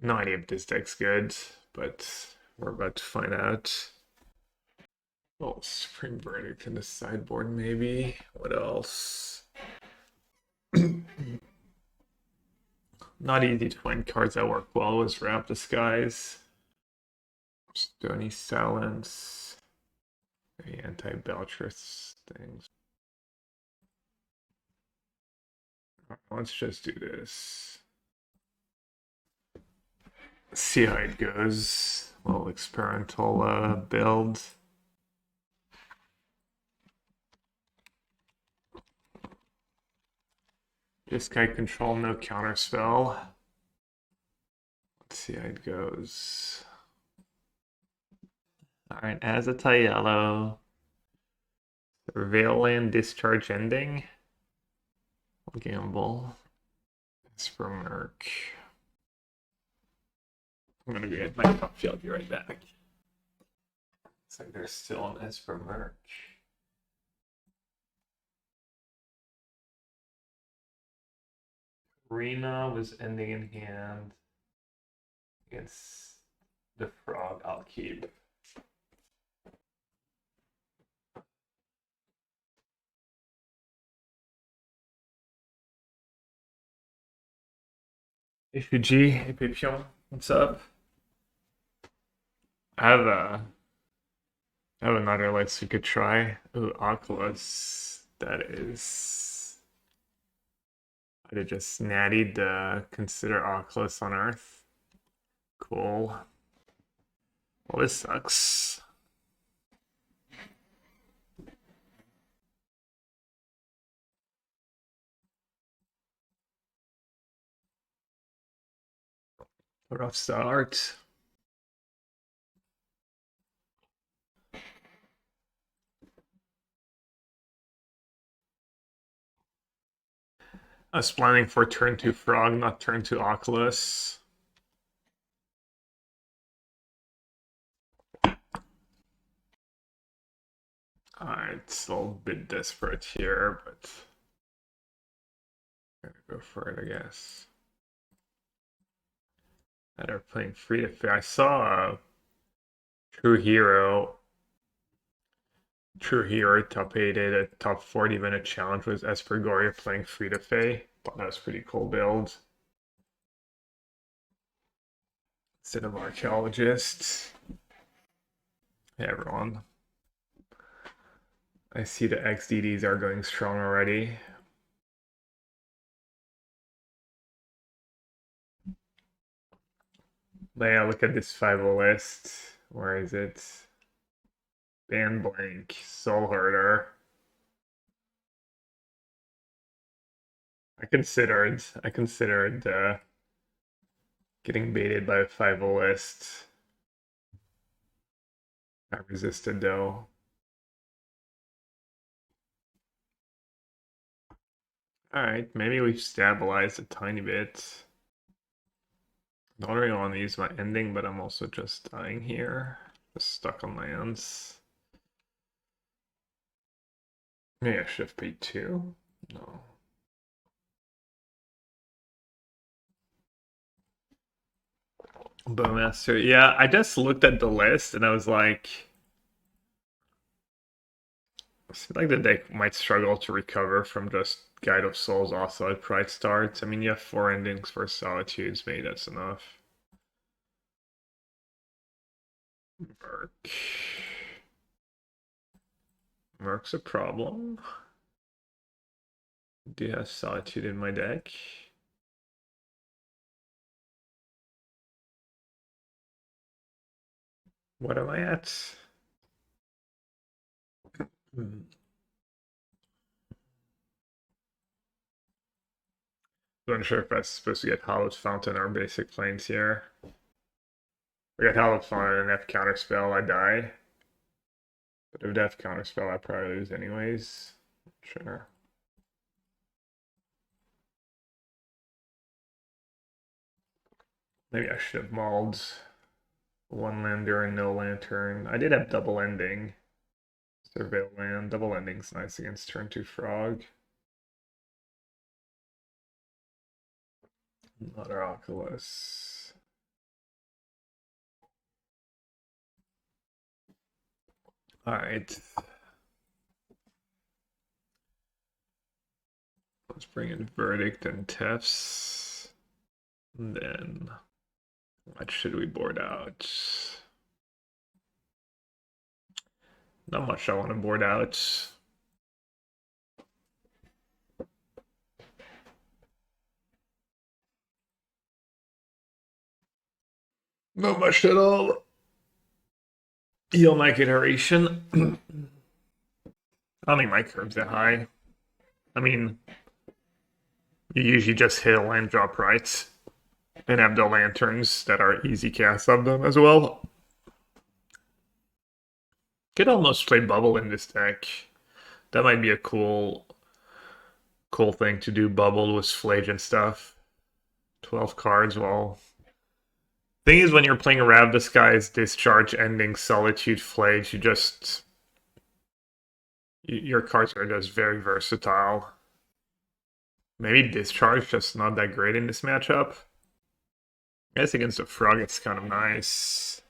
No idea if this deck's good, but we're about to find out. Oh, Supreme Verdict in the sideboard, maybe. What else? Not easy to find cards that work well with Ramp Disguise. Stony Silence. The anti-Beltress things. Let's just do this. See how it goes. A little experimental build. Jeskai control, no counter spell. Let's see how it goes. Alright, as a tie yellow. Surveillant Discharge Ending. Gamble. Esper Merc. I'm gonna get my coffee. I'll be right back. Looks like there's still an Esper Merc. Rena was ending in hand. Against the frog, I'll keep. HPG, Epipion, what's up? I have another list you could try. Ooh, Oculus. That is. I did just nattied the consider Oculus on Earth. Cool. Well, this sucks. A rough start. I was planning for turn 2 Frog, not turn 2 Oculus. Alright, it's a little bit desperate here, but I'm gonna go for it, I guess. That are playing free to play. I saw True Hero top 8 a top 40-minute challenge with Espergoria playing free to play. Thought that was a pretty cool build. Instead of archaeologist. Hey everyone. I see the XDDs are going strong already. But yeah, look at this 5-0 list. Where is it? Ban blank, Soul Herder. I considered getting baited by a 5-0 list. I resisted though. Alright, maybe we've stabilized a tiny bit. I don't really want to use my ending, but I'm also just dying here. Just stuck on lands. Maybe I should have paid 2? No. Bowmaster. Yeah, I just looked at the list and I was like, I feel like the deck might struggle to recover from just Guide of Souls also at Pride starts. I mean, you have 4 endings for Solitudes, maybe that's enough. Merc. Merc's a problem. Do you have Solitude in my deck? What am I at? I'm not sure if I'm supposed to get Hallowed Fountain or basic planes here. I got Hallowed Fountain and F counterspell, I die. But if F counterspell, I probably lose anyways. Sure. Maybe I should have mauled 1 lander and no lantern. I did have double ending. Surveil land. Double ending's nice against turn 2 frog. Another Oculus. All right. Let's bring in Verdict and Tefs. And then what should we board out? Not much I want to board out. Not much at all. Galvanic Iteration. I don't think my curve's that high. I mean, you usually just hit a land drop right and have the lanterns that are easy casts of them as well. Could almost play Bubble in this deck. That might be a cool thing to do, Bubble with Phlage and stuff. 12 cards, well. Thing is, when you're playing Jeskai, Discharge, Ending, Solitude, Phlage, your cards are just very versatile. Maybe Discharge just not that great in this matchup. I guess against a Frog it's kind of nice.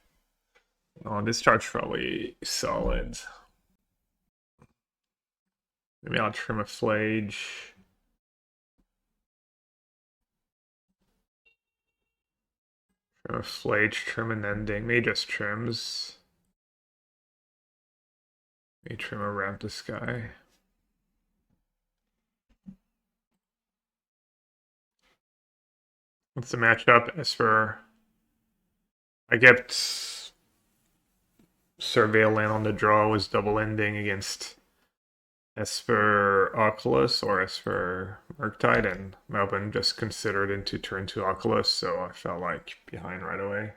Oh, Discharge probably solid. Maybe I'll trim a Phlage. Trim a Phlage, trim an Ending. Maybe just trims. Maybe trim a Jeskai. What's the matchup? Esper. I kept Surveil Land on the draw, was double ending against Esper Oculus or Esper Murktide, and my opponent just considered into turn 2 Oculus, so I felt like behind right away.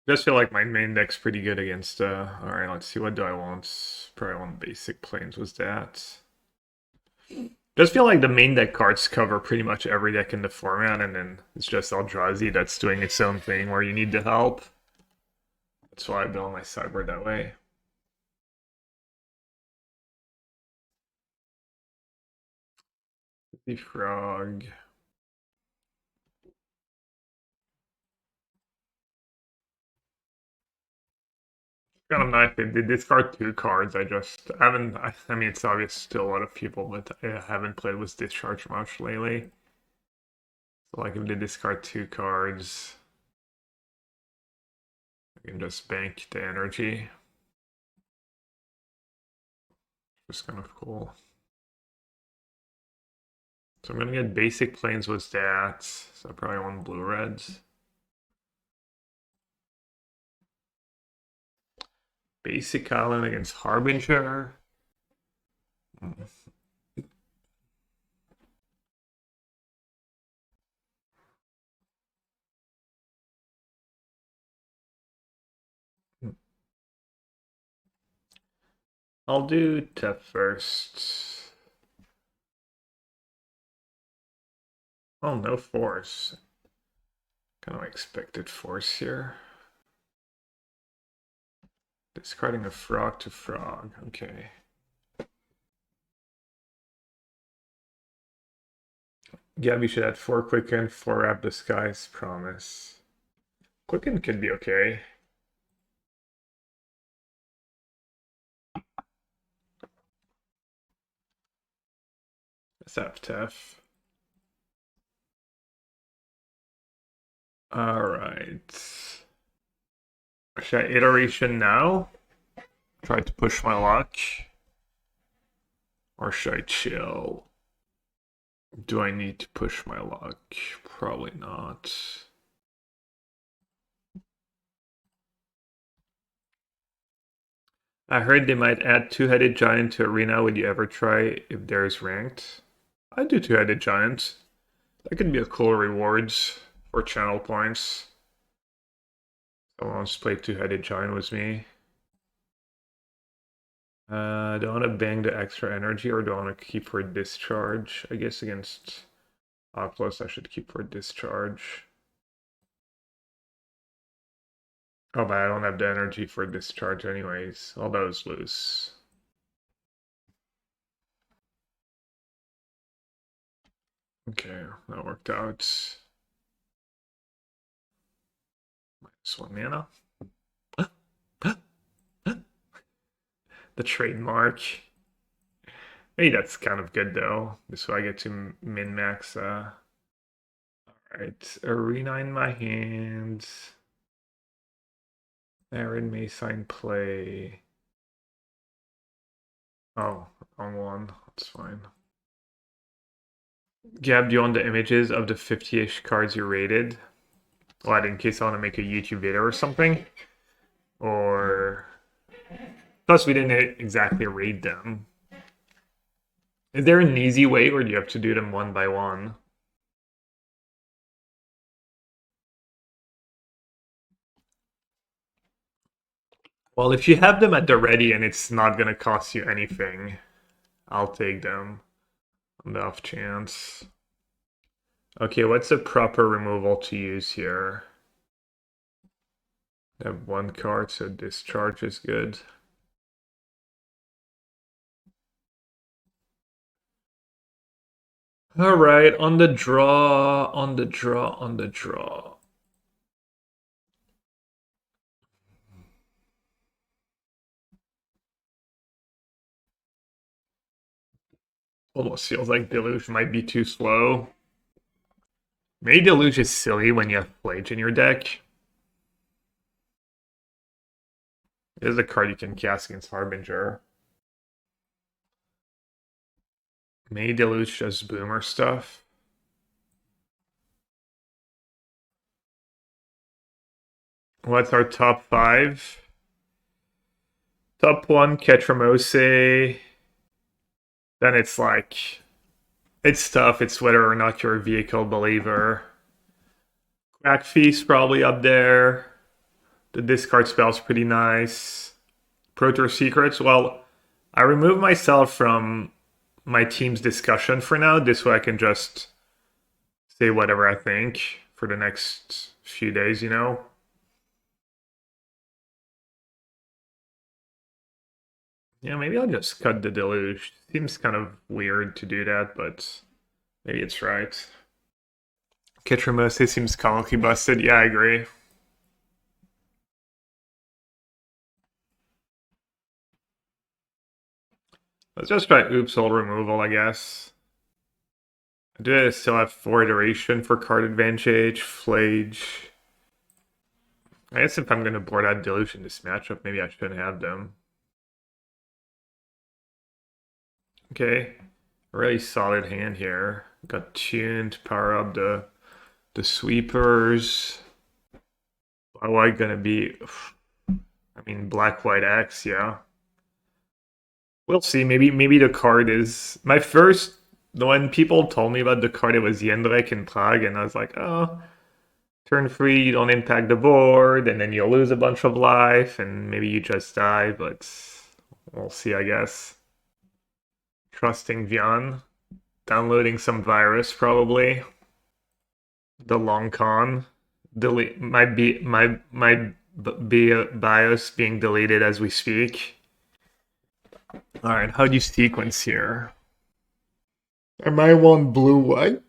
Just feel like my main deck's pretty good against, alright, let's see, what do I want? Probably want basic planes was that. Just feel like the main deck cards cover pretty much every deck in the format, and then it's just Eldrazi that's doing its own thing where you need the help. That's why I build my sideboard that way. The Frog. Kind of nice. They did discard 2 cards. I haven't. I mean, it's obvious still a lot of people, but I haven't played with Discharge much lately. So, like, if they discard 2 cards, I can just bank the energy. Just kind of cool. So I'm gonna get basic planes with that. So I probably want blue reds. Basic island against Harbinger. I'll do Tef first. Oh, no force. Kind of expected force here. Discarding a frog to frog. Okay. Gabby should add 4 Quicken, 4 Wrap Disguise, promise. Quicken could be okay. Let's have Tef. Alright. Should I iteration now? Try to push my luck? Or should I chill? Do I need to push my luck? Probably not. I heard they might add Two-Headed Giant to Arena. Would you ever try if there's ranked? I'd do Two-Headed Giant. That could be a cool reward for channel points. Someone wants to play Two-Headed Giant with me. Do I want to bang the extra energy or do I want to keep for discharge? I guess against Oculus I should keep for discharge. Oh, but I don't have the energy for discharge anyways. All those loose. Okay, that worked out. -1 mana. the trademark. Maybe that's kind of good though. This way I get to min-max. Alright, Arena in my hands. Arid Mesa in play. Oh, wrong one. That's fine. Gab, do you want the images of the 50-ish cards you rated? What, in case I want to make a YouTube video or something? Or... Plus, we didn't exactly rate them. Is there an easy way, or do you have to do them one by one? Well, if you have them at the ready and it's not going to cost you anything, I'll take them on the off chance. Okay, what's the proper removal to use here? I have one card, so discharge is good. Alright, on the draw, on the draw, on the draw. Almost feels like Deluge might be too slow. Maybe Deluge is silly when you have Phlage in your deck. It is a card you can cast against Harbinger. Maybe Deluge does Boomer stuff. What's our top 5? Top 1, Ketramose. Then it's like... It's tough. It's whether or not you're a vehicle believer. Crack Feast probably up there. The discard spell's pretty nice. Proto Secrets, well, I remove myself from my team's discussion for now. This way I can just say whatever I think for the next few days, you know? Yeah, maybe I'll just cut the Deluge. Seems kind of weird to do that, but maybe it's right. Ketramose seems comically busted. Yeah, I agree. Let's just try Oops Old Removal, I guess. Do I still have 4 Iteration for card advantage? Phlage. I guess if I'm going to board out Deluge in this matchup, maybe I shouldn't have them. Okay. Really solid hand here. Got tuned, power up the sweepers. Black-white gonna be... I mean, Black-white X, yeah. We'll see. Maybe the card is... My first... When people told me about the card, it was Yendrek and Phlage, and I was like, oh... Turn 3, you don't impact the board, and then you'll lose a bunch of life, and maybe you just die, but... We'll see, I guess. Trusting Vian. Downloading some virus, probably. The long con. Delete might be BIOS being deleted as we speak. Alright, how do you sequence here? Am I one blue-white?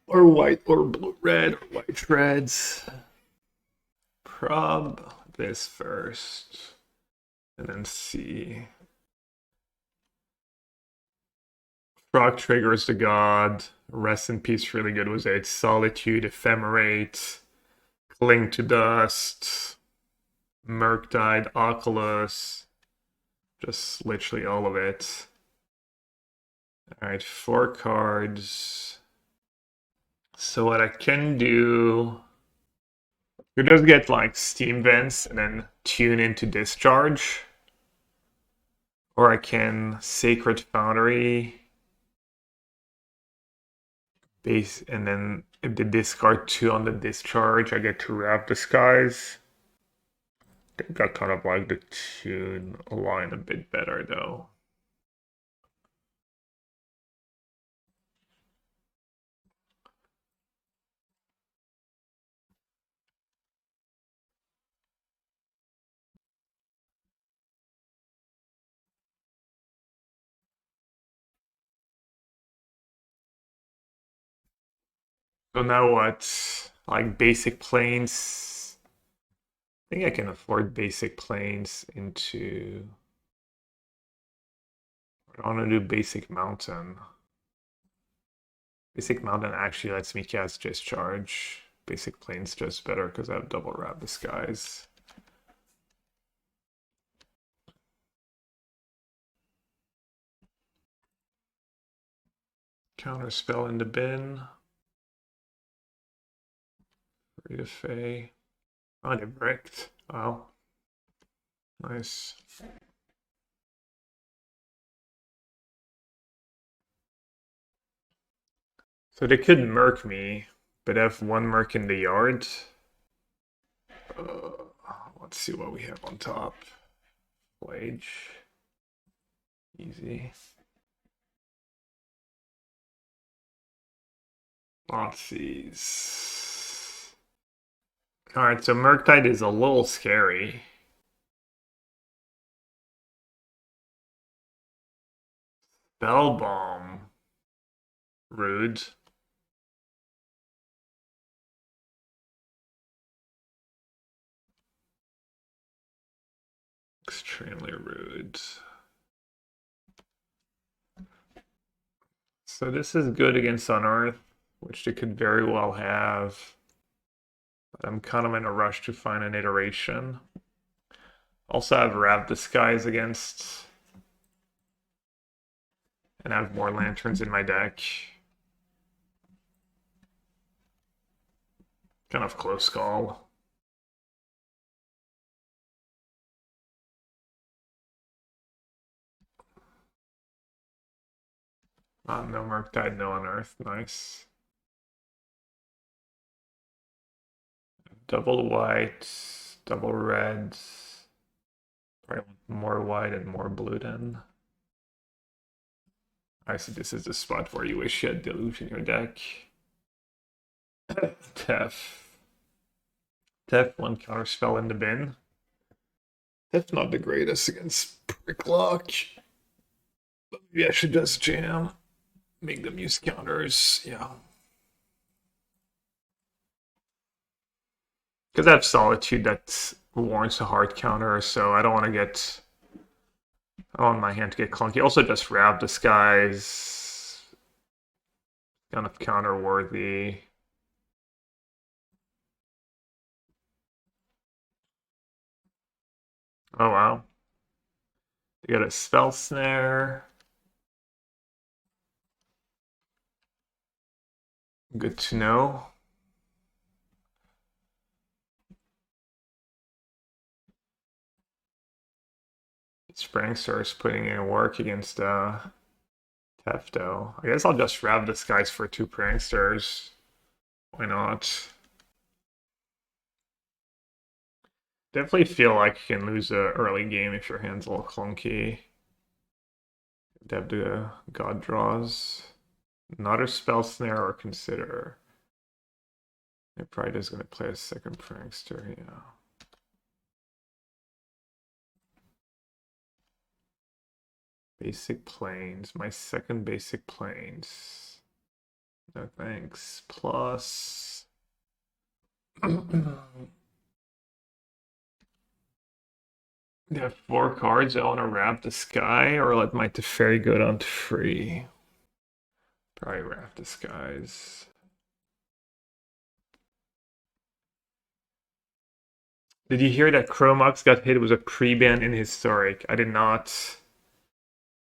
Or white or blue-red or white reds? Prob this first. And then C. Frog triggers the god. Rest in peace, really good was it. Solitude, Ephemerate, Cling to Dust, Murktide, Oculus. Just literally all of it. Alright, 4 cards. So what I can do... You just get like Steam Vents and then tune into Discharge. Or I can Sacred Foundry. Base, and then if they discard 2 on the Discharge, I get to Wrap the Skies. I think I kind of like the tune line a bit better though. So now what? Like basic planes. I think I can afford basic planes into I want to do Basic Mountain. Basic Mountain actually lets me cast Discharge. Basic Plane's just better because I have double Wrap Disguise. Counter spell in the bin. Free to Fey. Oh, they bricked. Wow. Nice. So they could Merc me, but have one Merc in the yard. Let's see what we have on top. Phlage. Easy. Thoughtseize. Alright, so Murktide is a little scary. Spell Bomb. Rude. Extremely rude. So this is good against Unearth, which they could very well have. But I'm kind of in a rush to find an iteration. Also have Rav Disguise against. And I have more lanterns in my deck. Kind of close call. No Murktide, no Unearth. Nice. Double white, double red. Probably more white and more blue then. I see this is the spot where you wish you had Deluge in your deck. Tef. Tef, one counter spell in the bin. That's not the greatest against Pricklock. But maybe I should just jam. Make them use counters, yeah. Because I have Solitude that warrants a hard counter, so I don't want to get... I don't want my hand to get clunky. Also just Rav Disguise. Kind of counter worthy. Oh wow. You got a Spell Snare. Good to know. Sprangstar is putting in work against Tefto. I guess I'll just Rav Disguise for 2 Pranksters. Why not? Definitely feel like you can lose a early game if your hand's a little clunky. You have to God draws. Not a Spell Snare or Consider. It probably is going to play a second Prankster, yeah. Basic Plains, my second Basic Plains. No thanks. Plus... They have 4 cards. I want to Wrap the Sky or let my Teferi go down to free. Probably Wrap the Skies. Did you hear that Chromux got hit with a pre-ban in Historic? I did not.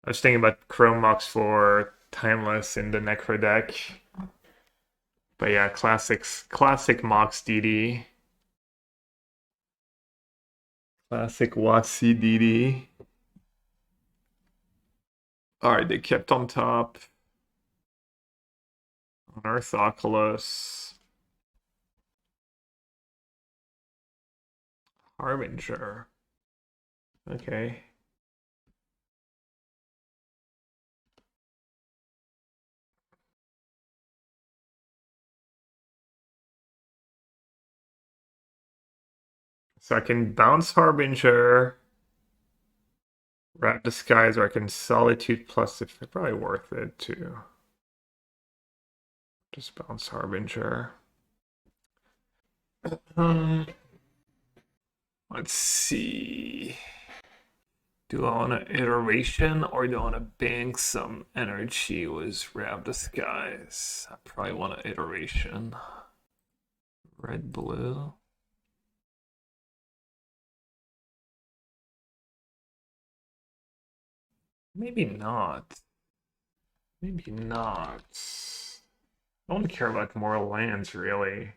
I was thinking about Chromux for Timeless in the Necro deck. But yeah, classic Mox DD. Classic Watsy DD. Alright, they kept on top. Unearth Oculus. Harbinger. Okay. So I can bounce Harbinger, Wrap Disguise, or I can Solitude plus if they're probably worth it too. Just bounce Harbinger. Let's see. Do I want an iteration or do I want to bank some energy with Rab Disguise? I probably want an iteration. Red, blue. Maybe not. Maybe not. I don't care about more lands, really.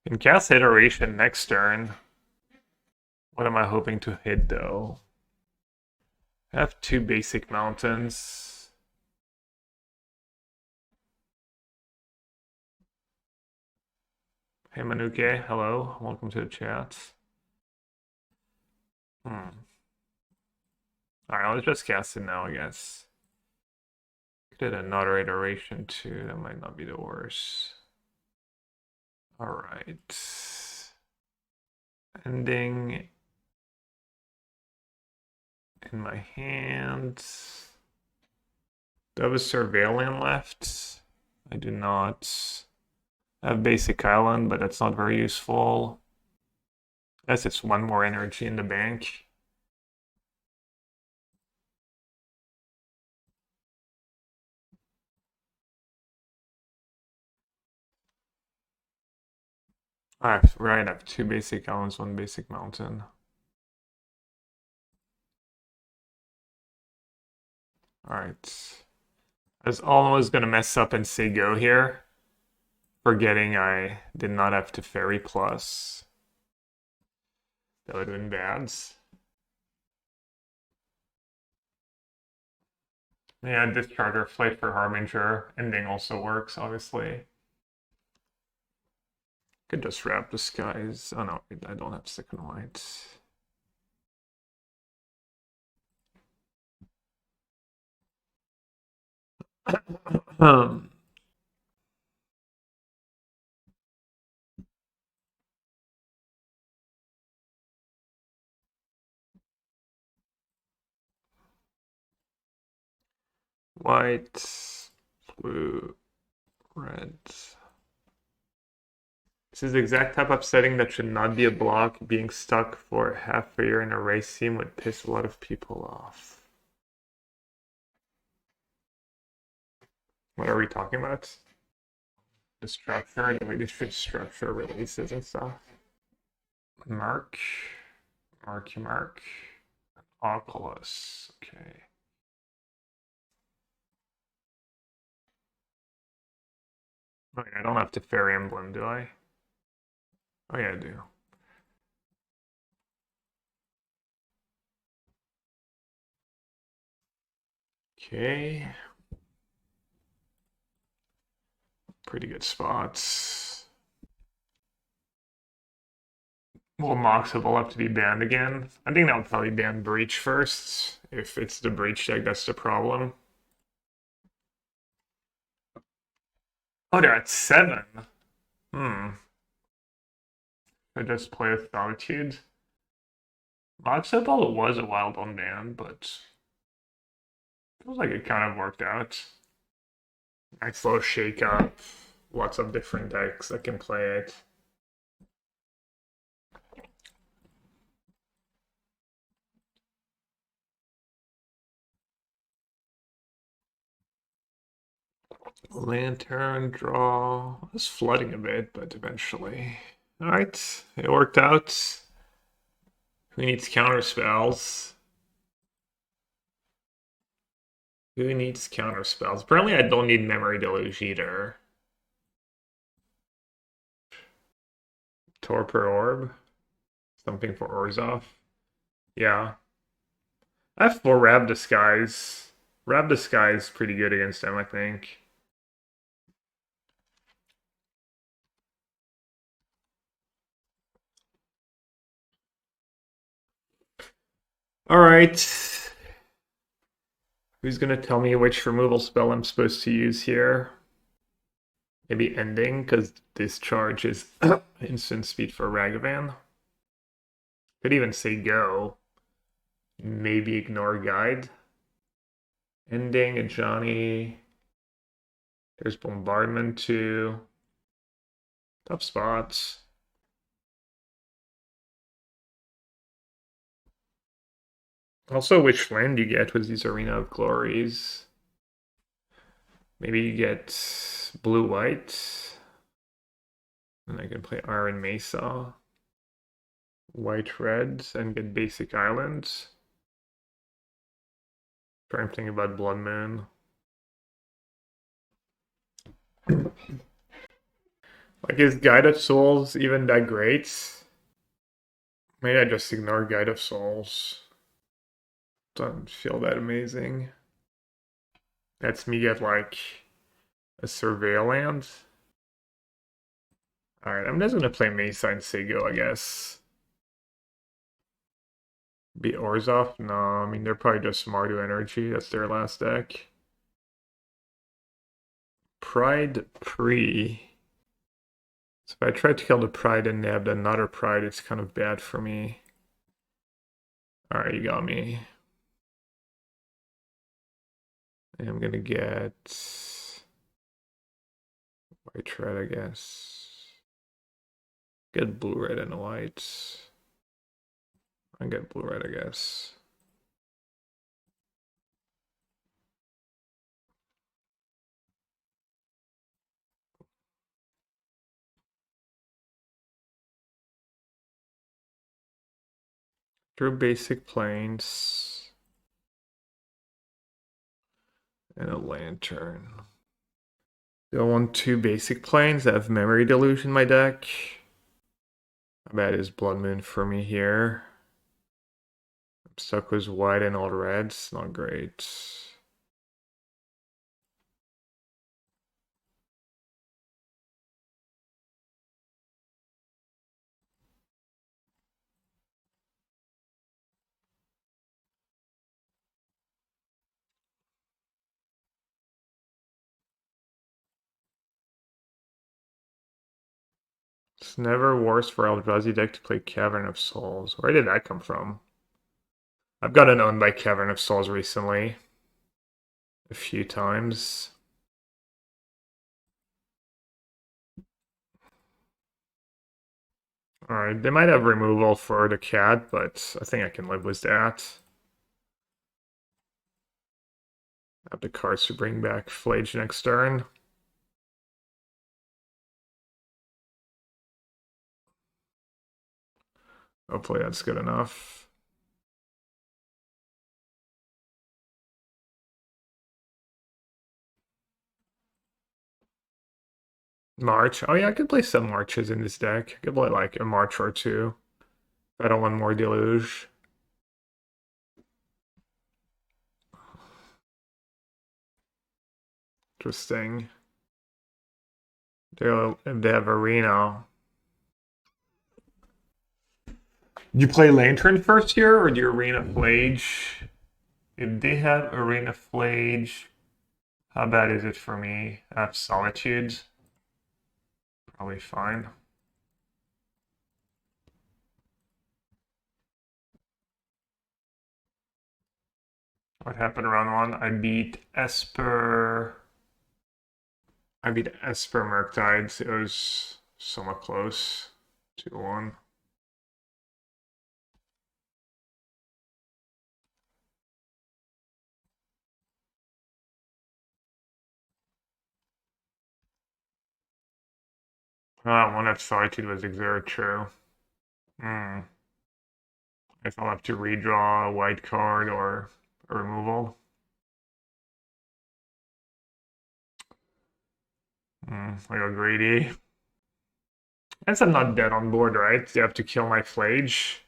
Can cast iteration next turn. What am I hoping to hit, though? I have 2 basic mountains. Hey Manuke, hello. Welcome to the chat. Alright, let's just cast it now, I guess. Could hit another iteration too, that might not be the worst. Alright. Ending in my hand. Do I have a Surveillant left? I do not. I have Basic Island, but that's not very useful. I guess it's 1 more energy in the bank. Right, I have 2 basic islands, 1 basic mountain. Alright. I was almost gonna mess up and say go here. Forgetting I did not have Teferi plus. That would have been bad. Yeah, Discharge or Flight for Harbinger. Ending also works, obviously. Could just wrap Disguise. Oh no, I don't have second white. White, blue, red. This is the exact type of setting that should not be a block. Being stuck for half a year in a race team would piss a lot of people off. What are we talking about? The structure, the way this should structure releases and stuff. Mark. Oculus. Okay. Oh yeah, I don't have to Fairy Emblem, do I? Oh yeah, I do. Okay. Pretty good spots. Will Moxable have to be banned again? I think that would probably ban Breach first. If it's the Breach deck, that's the problem. Oh, they're at 7. I just play with Solitude. Moxable was a wild on ban, but feels like it kind of worked out. Nice little shake up. Lots of different decks that can play it. Lantern, draw. I was flooding a bit, but eventually. Alright, it worked out. Who needs counter spells? Who needs counter spells? Apparently I don't need Memory Deluge either. Torpor Orb. Something for Orzhov. Yeah. I have 4 Rab Disguise. Rab Disguise is pretty good against them, I think. Alright. Who's gonna tell me which removal spell I'm supposed to use here? Maybe Ending, because Discharge is instant speed for Ragavan. Could even say Go. Maybe ignore Guide. Ending, a Johnny. There's Bombardment too. Tough spots. Also, which land you get with these Arena of Glories. Maybe you get blue-white. And I can play Arid Mesa. White-red and get basic islands. Trying to think about Blood Moon. Like, is Guide of Souls even that great? Maybe I just ignore Guide of Souls. Doesn't feel that amazing. Lets me get, like, a Surveil land. Alright, I'm just gonna play Mesa and Sego, I guess. Beat Orzhov? No, I mean, they're probably just Mardu Energy. That's their last deck. Pride Pre. So if I try to kill the Pride and nab another Pride, it's kind of bad for me. Alright, you got me. And I'm gonna get white red, I guess. Get blue red and white. I get blue red, I guess. Drew basic planes. And a lantern. Do I want 2 basic planes? I have Memory Deluge in my deck. How bad is Blood Moon for me here? I'm stuck with white and all reds. Not great. It's never worse for Eldrazi deck to play Cavern of Souls. Where did that come from? I've gotten owned by Cavern of Souls recently. A few times. Alright, they might have removal for the cat, but I think I can live with that. Have the cards to bring back Phlage next turn. Hopefully that's good enough. March. Oh yeah, I could play some Marches in this deck. I could play like a March or two. If I don't want more Deluge. Interesting. They have Arena. You play Lantern first here, or do you Arena Phlage? If they have Arena Phlage, how bad is it for me? I have Solitude. Probably fine. What happened round 1? I beat Esper Murktides. It was somewhat close. 2-1. One of Solitude was very true. If I'll have to redraw a white card or a removal. I go greedy. Guess I'm not dead on board, right? You have to kill my Phlage.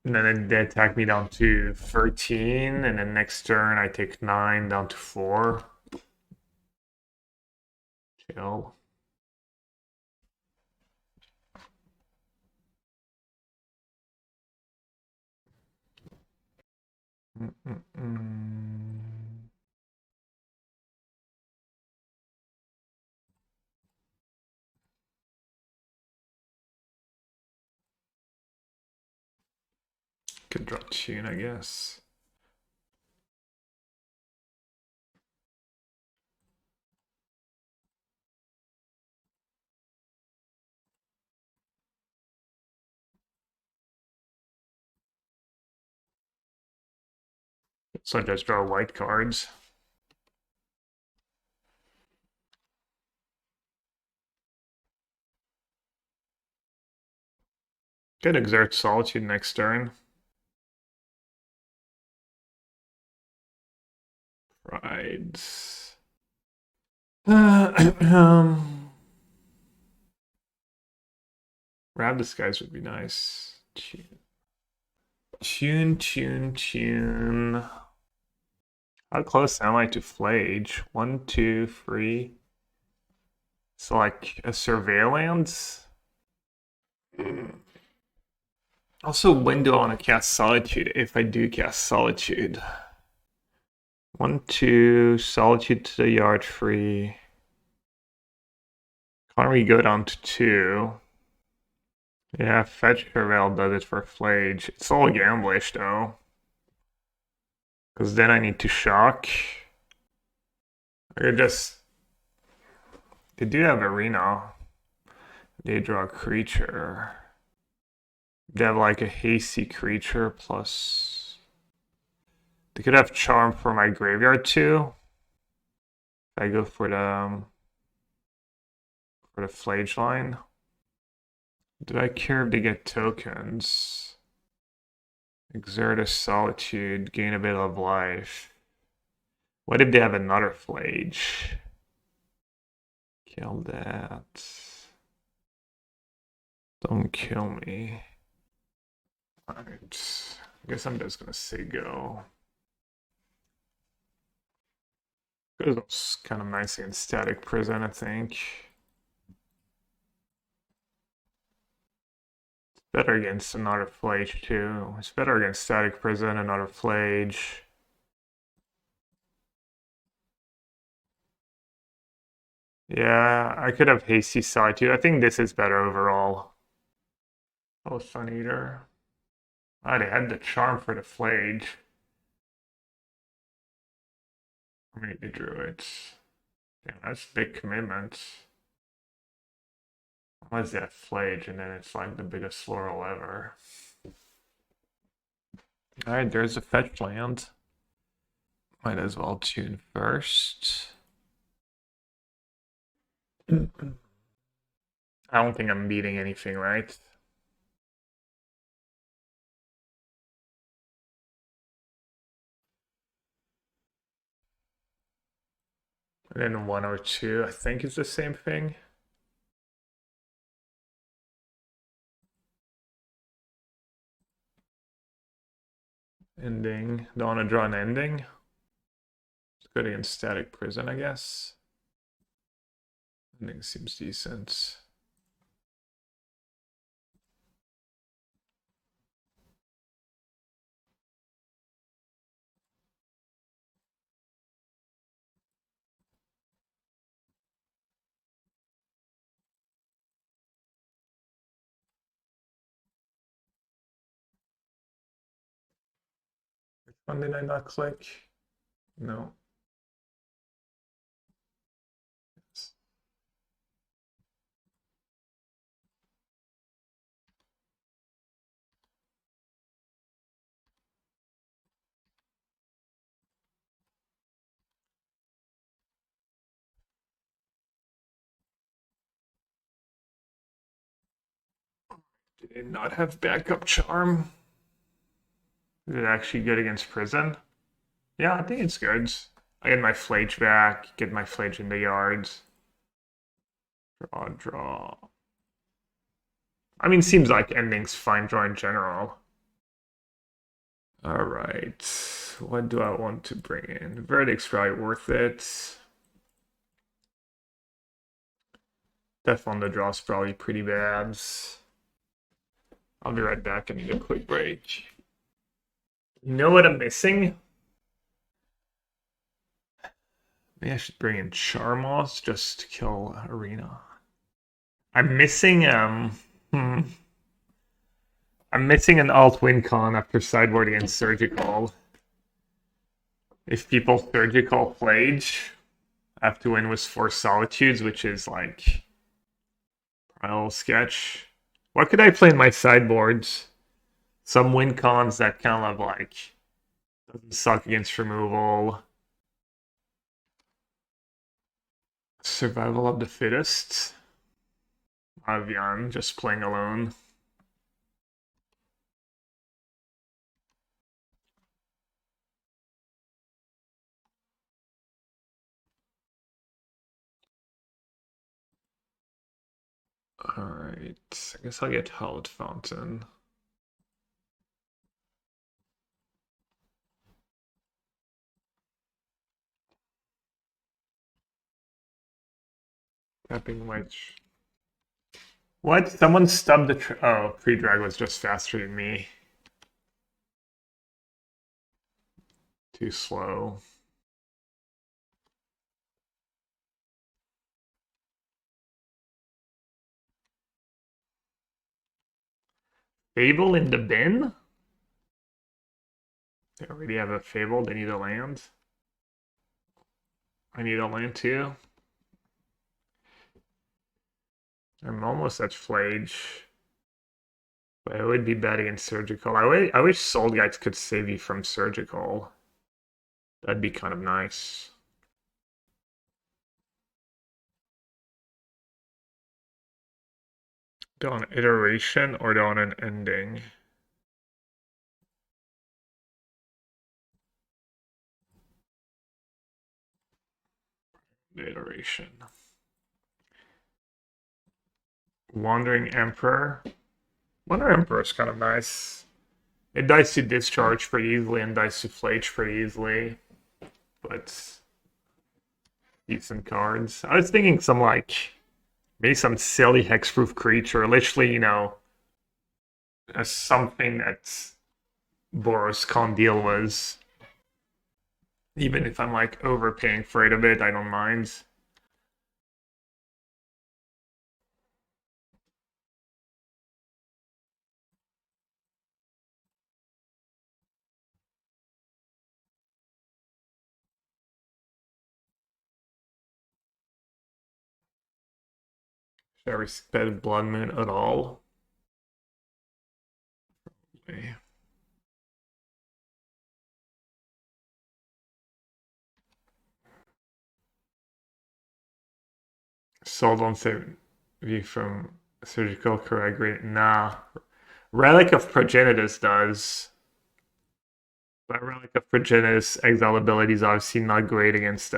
And then they attack me down to 13, and then next turn I take 9 down to 4. Chill. Could draw Tune, I guess. So just draw white cards. Could exert Solitude next turn. Prides. Rab Disguise would be nice. Tune. How close am I to Phlage? 1, 2, 3. So like a surveillance. Also, when do I want to cast Solitude? If I do cast Solitude. 1, 2, Solitude to the yard free. Can't we go down to 2? Yeah, Fetch Prevail does it for Phlage. It's all gamblish though. Because then I need to shock. Or just... They do have Arena. They draw a creature. They have like a hasty creature plus... They could have Charm for my graveyard too. If I go for the Phlage line. Did I care if they get tokens? Exert a Solitude, gain a bit of life. What if they have another Phlage? Kill that. Don't kill me. Alright. I guess I'm just gonna say go. It was kind of nice in Static Prison, I think. Better against another Phlage too. It's better against Static Prison, another Phlage. Yeah, I could have Hasty Solitude. I think this is better overall. Oh, Sun Eater. Ah, they had the Charm for the Phlage. I mean, they drew it. Damn, that's big commitment. Unless they have Phlage, and then it's like the biggest floral ever. Alright, there's a fetch land. Might as well tune first. I don't think I'm beating anything, right? And then 1 or 2, I think is the same thing. Ending. Don't want to draw an ending. It's good against Static Prison, I guess. Ending seems decent. Which one did I not click? No. Yes. Did it not have backup charm? Is it actually good against Prison? Yeah, I think it's good. I get my Phlage back, get my Phlage in the yards. Draw. I mean, seems like ending's fine draw in general. Alright, what do I want to bring in? Verdict's probably worth it. Death on the draw's probably pretty bad. I'll be right back, I need a quick break. You know what I'm missing? Maybe I should bring in Charmaw just to kill Arena. I'm missing I'm missing an alt win con after sideboard against Surgical. If people Surgical Phlage, I have to win with 4 Solitudes, which is like Primal Sketch. What could I play in my sideboards? Some win cons that kind of like Doesn't suck against removal. Survival of the fittest. Avian just playing alone. Alright, I guess I'll get Hallowed Fountain. Tapping which. What? Someone stubbed the oh, pre-drag was just faster than me. Too slow. Fable in the bin? They already have a Fable, they need a land. I need a land too. I'm almost at Phlage. But it would be bad against Surgical. I wish Soul Guides could save you from Surgical. That'd be kind of nice. Do an iteration or do an ending? The iteration. Wandering Emperor. Wandering Emperor is kind of nice. It dies to Discharge pretty easily and dies to Phlage pretty easily. But decent cards. I was thinking some like maybe some silly hexproof creature, literally, you know, something that Boros can't deal with. Even if I'm like overpaying for it a bit, I don't mind. Should I respect Blood Moon at all? Okay. Soul don't save you from surgical correct. Nah. Relic of Progenitus does. But Relic of Progenitus exile ability is obviously not great against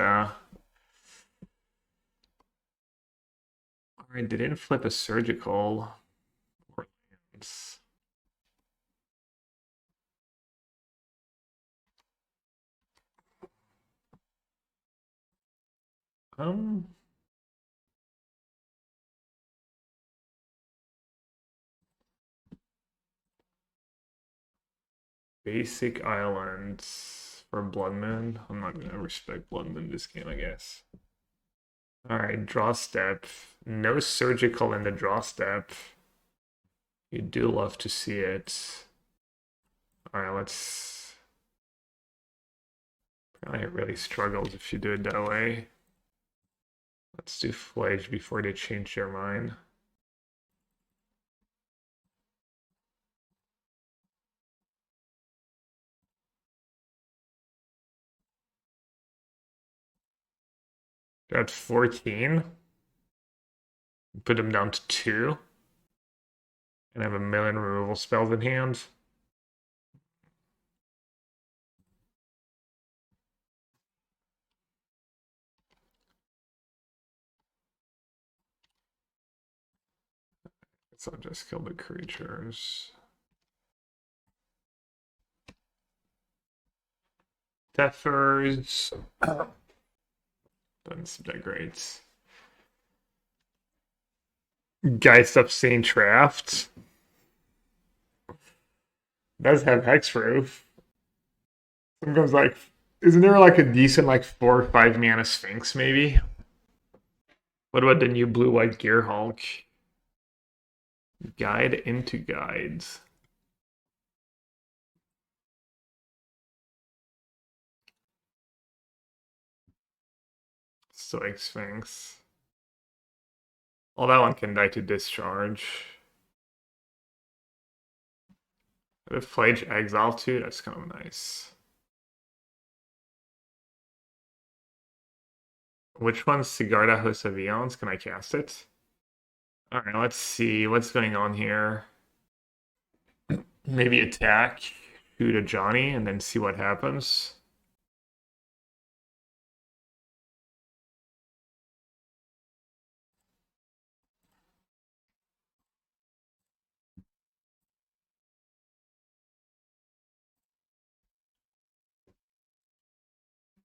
Alright, they didn't flip a surgical or lands. Um Basic Islands for Blood Moon. I'm not gonna respect Blood Moon this game, I guess. Alright, draw step. No surgical in the draw step. You do love to see it. Alright, let's... Probably it really struggles if you do it that way. Let's do Phlage before they change their mind. They're at 14. Put them down to 2. And have a million removal spells in hand. So I'll just kill the creatures. Tefers. Doesn't seem that great. Geist Obsidian Draft. Does have Hexproof. Sometimes like, isn't there like a decent like 4 or 5 mana Sphinx maybe? What about the new blue-white Gear Hulk? Guide into guides. Stoic Sphinx. Well, that one can die to Discharge. If Phlage Exile too, that's kind of nice. Which one's Sigarda Host of Eons? Can I cast it? Alright, let's see what's going on here. Maybe attack, shoot a Johnny, and then see what happens.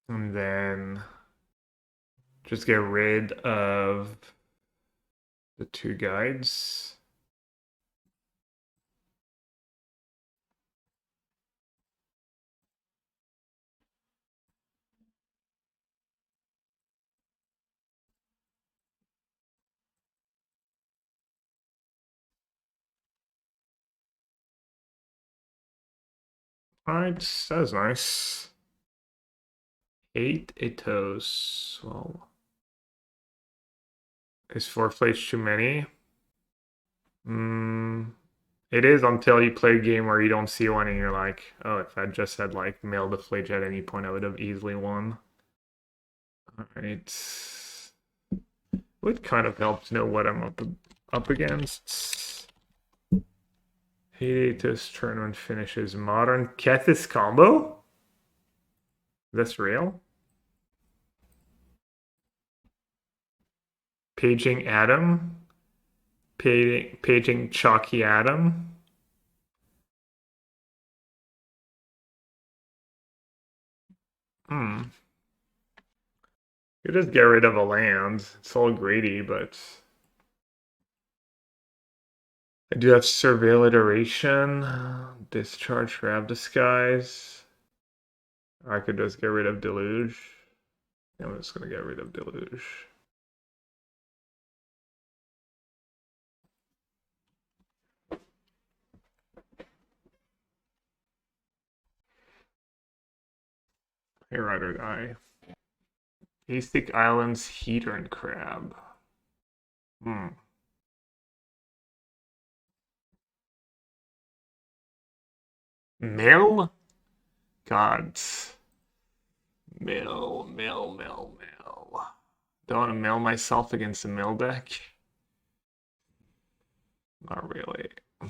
And then just get rid of the 2 guides. Alright, that's nice. 8 Itos. Well, is 4 Phlage too many? It is until you play a game where you don't see one and you're like, oh, if I just had like mailed the Phlage at any point, I would have easily won. Alright. Would kind of help to know what I'm up against. This tournament finishes modern Kethis combo? That's real? Paging Adam? Paging Chalky Adam? You just get rid of a land. It's all greedy, but I do have Surveil Iteration, Discharge Rab Disguise. I could just get rid of Deluge. I'm just gonna get rid of Deluge. Hey, ride or die. Aztec Islands, Heater and Crab. Mill? God. Mill. Don't want to mill myself against a mill deck. Not really. I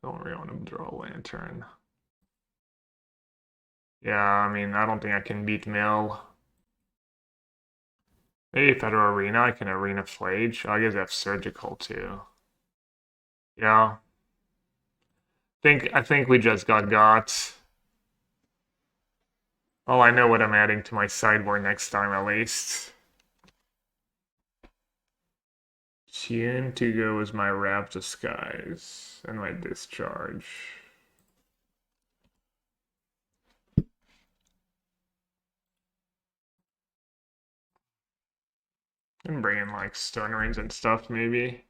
don't really want to draw a lantern. Yeah, I mean, I don't think I can beat mill. Maybe if I do arena, I can arena Phlage. I guess I have surgical too. Yeah. I think we just got. Oh, I know what I'm adding to my sideboard next time at least. MTGO is my Rab Disguise and my Discharge. And bring in like Stone Rings and stuff maybe.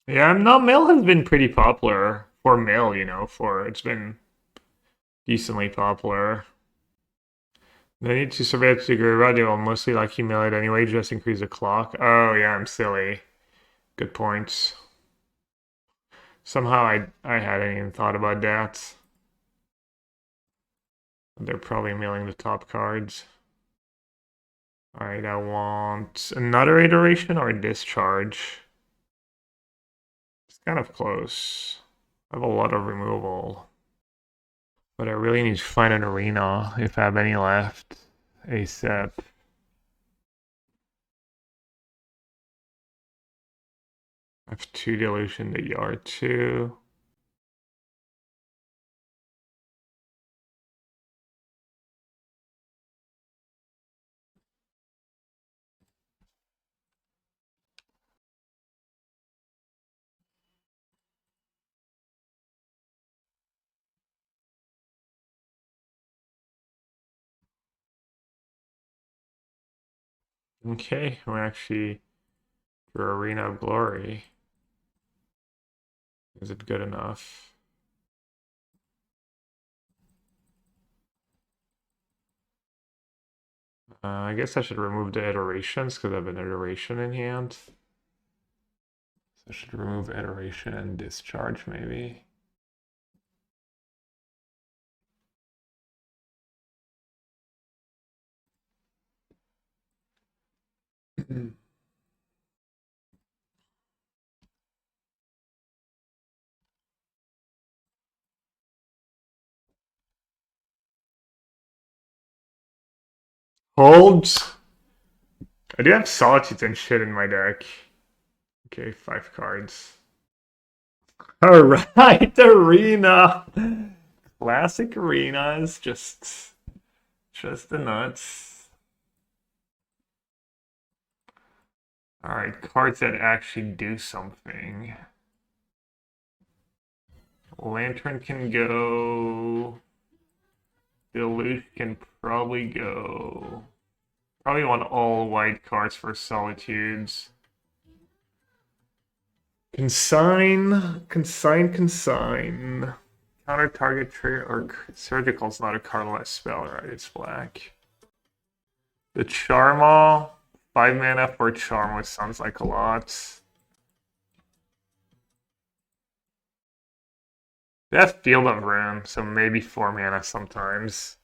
Yeah, no, Mill has been pretty popular for Mill, you know, it's been decently popular. They need to survey to Gabriel. They will mostly like humiliate anyway, just increase the clock. Oh yeah, I'm silly. Good points. Somehow I hadn't even thought about that. They're probably milling the top cards. Alright, I want another iteration or a discharge. It's kind of close. I have a lot of removal. But I really need to find an arena if I have any left. ASAP. I have 2 dilution to yard 2. Okay, we're actually for Arena of Glory. Is it good enough? I guess I should remove the iterations because I have an iteration in hand. So I should remove iteration and discharge maybe. Holds. I do have Solitude and shit in my deck. Okay, 5 cards. Alright, Arena! Classic Arenas, just the nuts. Alright, cards that actually do something. Lantern can go. Deluge can probably go. Probably want all white cards for Solitudes. Consign. Counter target trigger or surgical's not a cardless spell, right? It's black. The Charmaw. 5 mana for Charmaw sounds like a lot. They have Field of Ruin, so maybe 4 mana sometimes.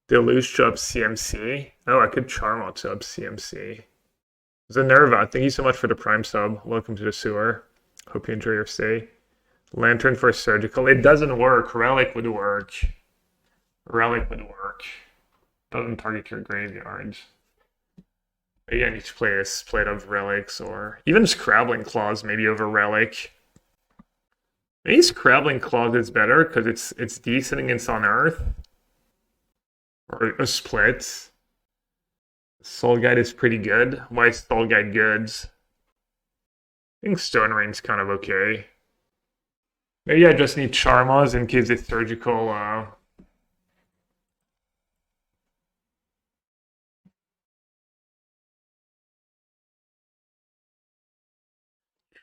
Deluge to up CMC. Oh, I could Charmaw to up CMC. Zenerva, thank you so much for the Prime sub. Welcome to the sewer. Hope you enjoy your stay. Lantern for Surgical. It doesn't work. Relic would work. Doesn't target your graveyard. Maybe I need to play a split of Relics or even Scrabbling Claws maybe over Relic. Maybe Scrabbling Claws is better because it's decent against Unearth. Or a split. Soul Guide is pretty good. Why is Soul Guide good? I think Stone Rain's kind of okay. Maybe I just need Charmaws in case it's surgical.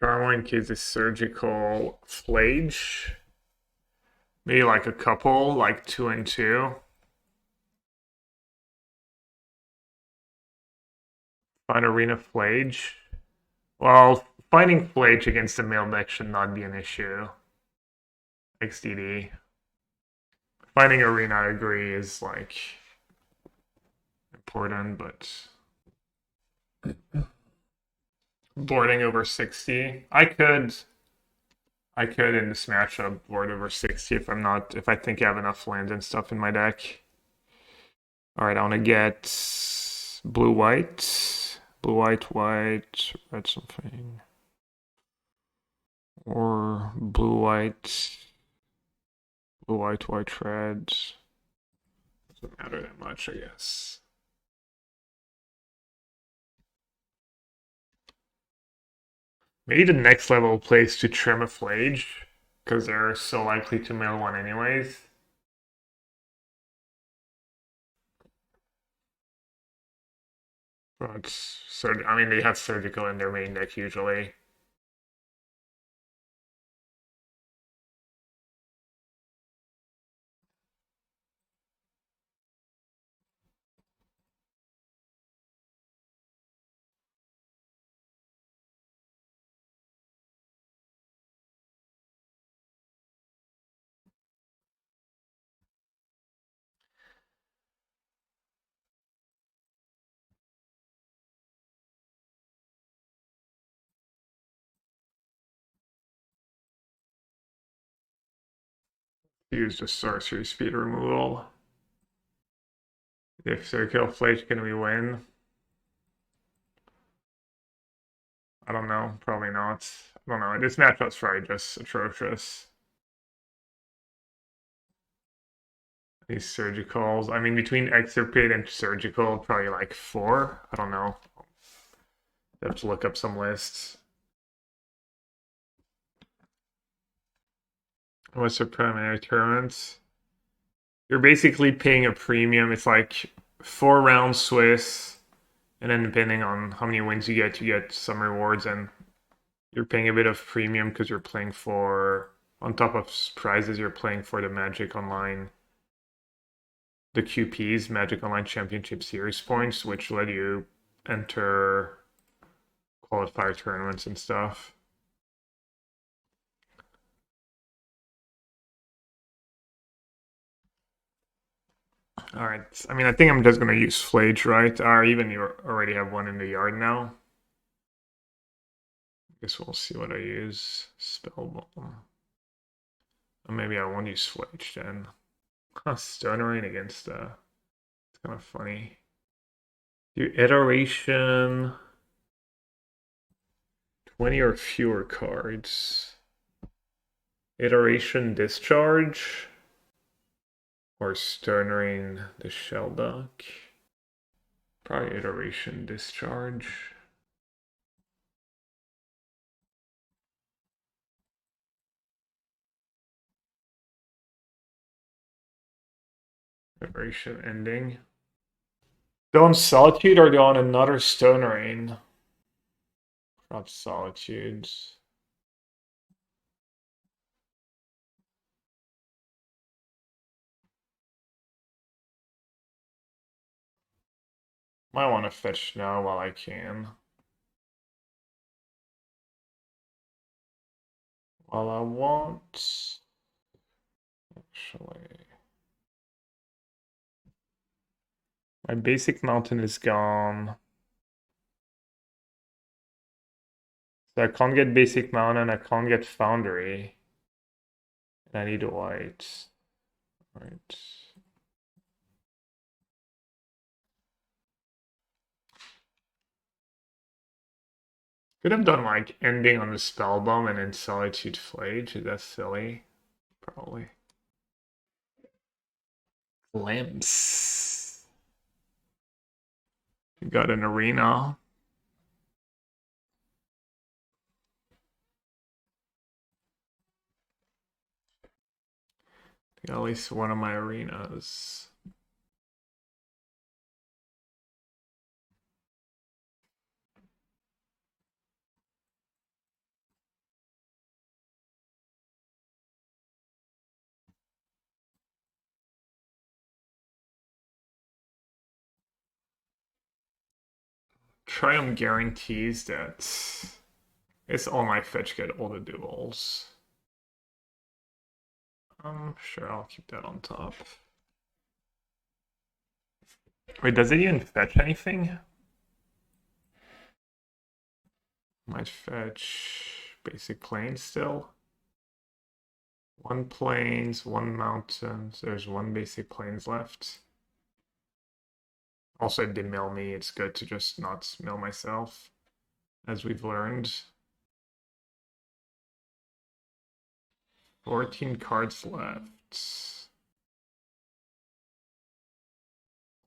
Charmaw in case it's surgical. Phlage. Maybe like a couple, like 2 and 2. Find Arena Phlage. Well, finding Phlage against the mail deck should not be an issue. XDD. Finding Arena, I agree, is like important, but boarding over 60. I could in this matchup board over 60 if I think I have enough lands and stuff in my deck. Alright, I wanna get blue-white. Blue-white, white, red something. Or blue-white, white, red. Doesn't matter that much, I guess. Maybe the next level plays to trim a Phlage, because they're so likely to mill one anyways. But, I mean, they have surgical in their main deck usually. Use the sorcery speed removal. If Circle Phlage, can we win? I don't know. Probably not. I don't know. This matchup's probably just atrocious. These surgicals. I mean, between Extirpate and surgical, probably like 4. I don't know. I have to look up some lists. What's the primary tournaments? You're basically paying a premium. It's like 4 rounds Swiss, and then depending on how many wins you get some rewards, and you're paying a bit of premium because you're playing for, on top of prizes, you're playing for the Magic Online the QPs, Magic Online Championship Series points, which let you enter qualifier tournaments and stuff. All right. I mean, I think I'm just gonna use Phlage, right? Or even you already have one in the yard now. I guess we'll see what I use. Spellbomb. Or maybe I won't use Phlage then. Stonerain against it's kind of funny. Do iteration 20 or fewer cards. Iteration Discharge or Stonerain the Shellduck. Probably Iteration Discharge. Iteration Ending. They're on Solitude or they're on another Stonerain? Not Solitudes. Might want to fetch now while I can. While I want... Actually... My basic mountain is gone. So I can't get basic mountain, I can't get foundry. And I need a white. Right. Could have done like ending on the spellbomb and then Solitude Phlage. Is that silly? Probably. Glimpse. You got an arena. At least one of my arenas. Triome guarantees that it's all my fetch get all the duels. Sure, I'll keep that on top. Wait, does it even fetch anything? Might fetch basic plains still. One plains, one mountain. So there's one basic plains left. Also, it did mill me. It's good to just not mill myself, as we've learned. 14 cards left.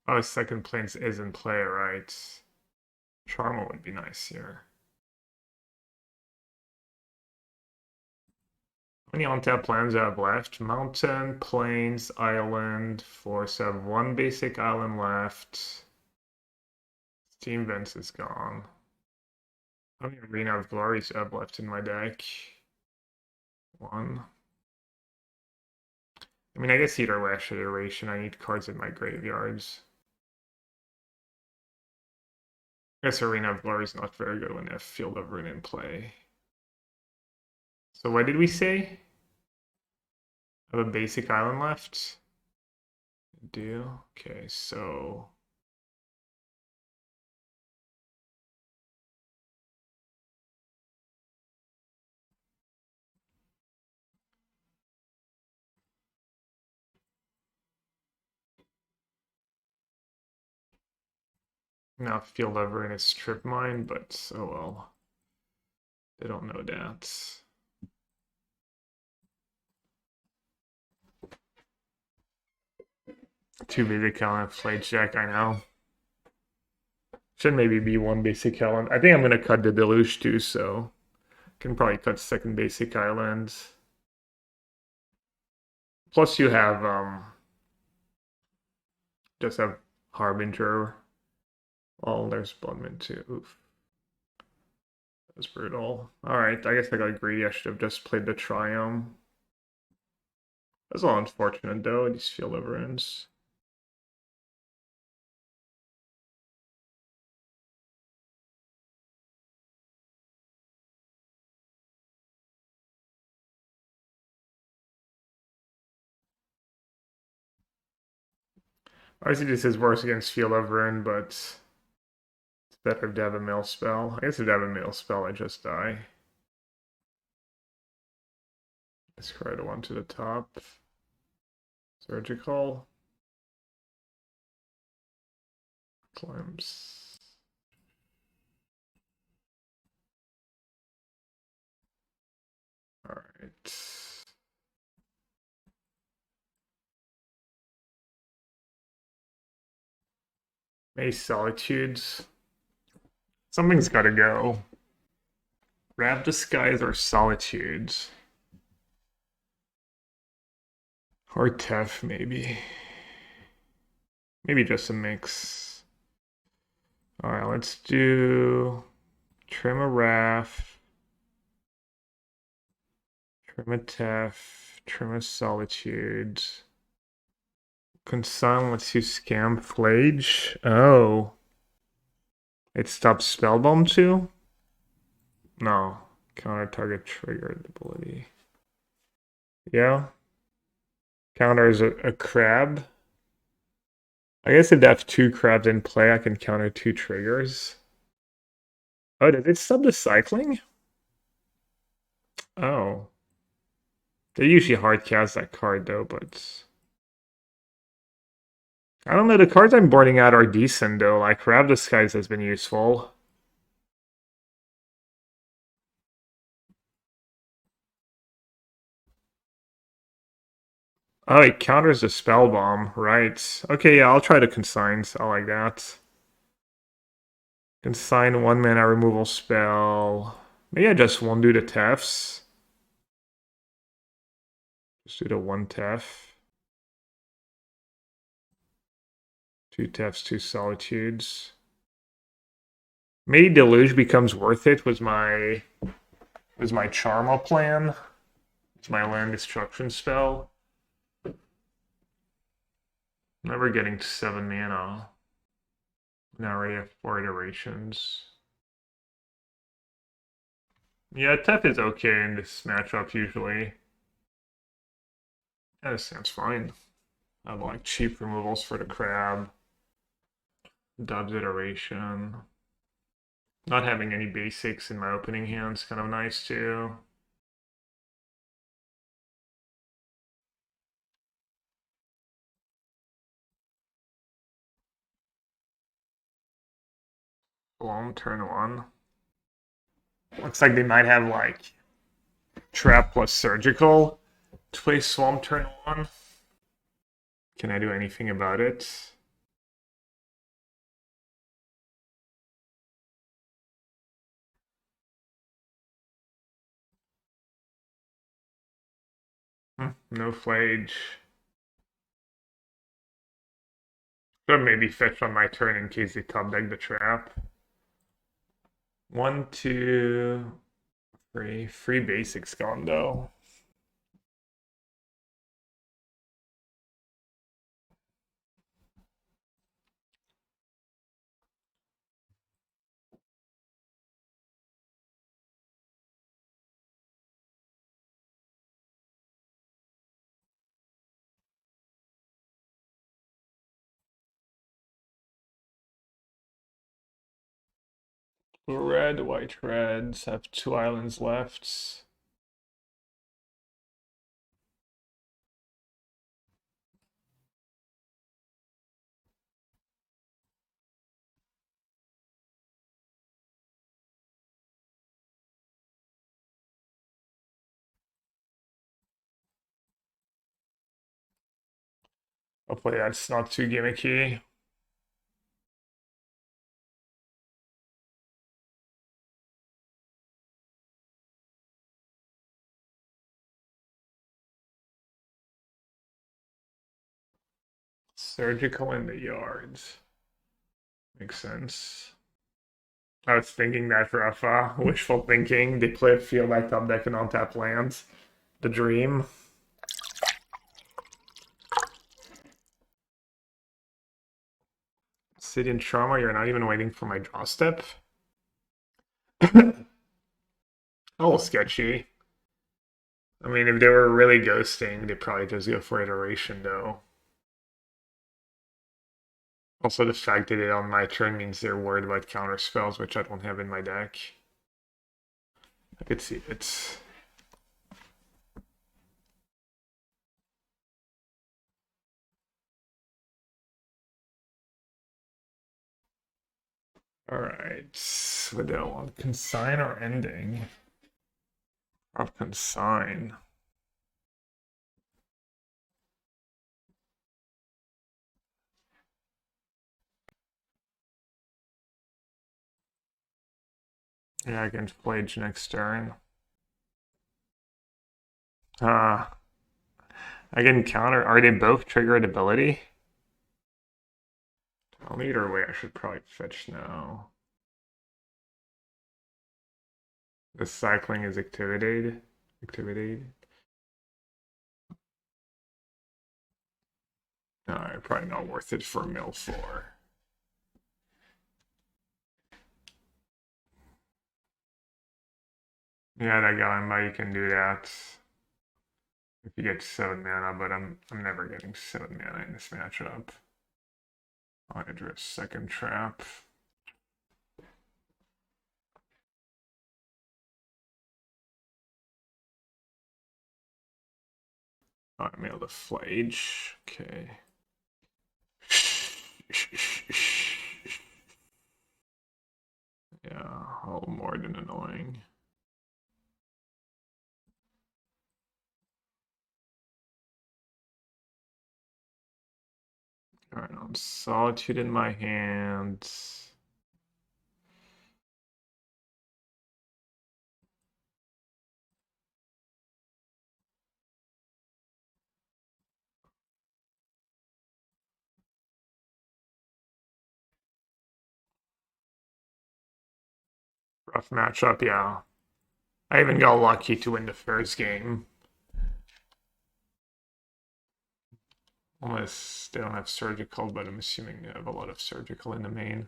Oh, second plains is in play, right? Charmaw would be nice here. How many on-tap lands do I have left? Mountain, plains, island, force. I have one basic island left. Steam Vents is gone. How many Arena of Glories do I have left in my deck? One. I mean, I guess either Lash Iteration. I need cards in my graveyards. I guess Arena of Glory is not very good when they have Field of Ruin in play. So what did we say? I have a basic island left. Do? Okay, so... Now Field of Ruin is Strip Mine, but oh well. They don't know that. Two basic element, Phlage Jack, I know. Should maybe be one basic element. I think I'm gonna cut the Deluge too, so can probably cut second basic island. Plus you have just have Harbinger. Oh, there's Bloodman too. Oof. That's brutal. Alright, I guess I got greedy. I should have just played the Triome. That's all unfortunate though, these Field of Ruins. Obviously this is worse against Field of Ruin, but it's better to have a mill spell. I guess if I have a mill spell, I just die. Discard one to the top. Surgical. Glimpse. Alright. Maybe Solitudes. Something's gotta go. Grab Disguise or Solitudes. Or Tef, maybe. Maybe just a mix. Alright, let's do Trim a Wrath, Trim a Tef, Trim a Solitude. Consign lets you scam Phlage. Oh. It stops Spellbomb too? No. Counter target triggered ability. Yeah. Counters a crab. I guess if I have 2 crabs in play, I can counter 2 triggers. Oh, did it stop the cycling? Oh. They usually hard cast that card though, but I don't know, the cards I'm boarding out are decent though, like Crab Disguise has been useful. Oh, it counters the Spell Bomb, right. Okay, yeah, I'll try the Consigns, I like that. Consign 1 mana removal spell. Maybe I just won't do the Tefs. Just do the 1 Tef. 2 Tefs, 2 Solitudes. Maybe Deluge becomes worth it was my Charma plan. It's my land destruction spell. Never getting 7 mana. Now already have 4 iterations. Yeah, Tef is okay in this matchup usually. Yeah, this sounds fine. I have like cheap removals for the crab. Dubs iteration. Not having any basics in my opening hand's kind of nice too. Long turn 1. Looks like they might have like Trap plus Surgical to play Swamp turn 1. Can I do anything about it? No Phlage. Should maybe fetch on my turn in case they top deck the trap. 1, 2, 3. Free basics gone though. Red, white, reds have 2 islands left. Hopefully that's not too gimmicky. Surgical in the yards. Makes sense. I was thinking that for Alpha. Wishful thinking. They play field like top deck and on tap lands. The dream. Obsidian Charmaw, you're not even waiting for my draw step. A little sketchy. I mean, if they were really ghosting, they'd probably just go for iteration, though. Also, the fact that it on my turn means they're worried about counter spells, which I don't have in my deck. I could see it. Alright, what do I want? Consign or ending? I'll consign. Yeah, I can Phlage next turn. I can counter. Are they both triggered ability? Well, either way, I should probably fetch now. The cycling is activated. No, probably not worth it for mill 4. Yeah, that guy, you can do that. If you get 7 mana, but I'm never getting 7 mana in this matchup. I'll address second trap. I'm able to Phlage. Okay. Yeah, all more than annoying. Alright, now Solitude in my hand. Rough matchup, yeah. I even got lucky to win the first game. Unless they don't have surgical, but I'm assuming they have a lot of surgical in the main.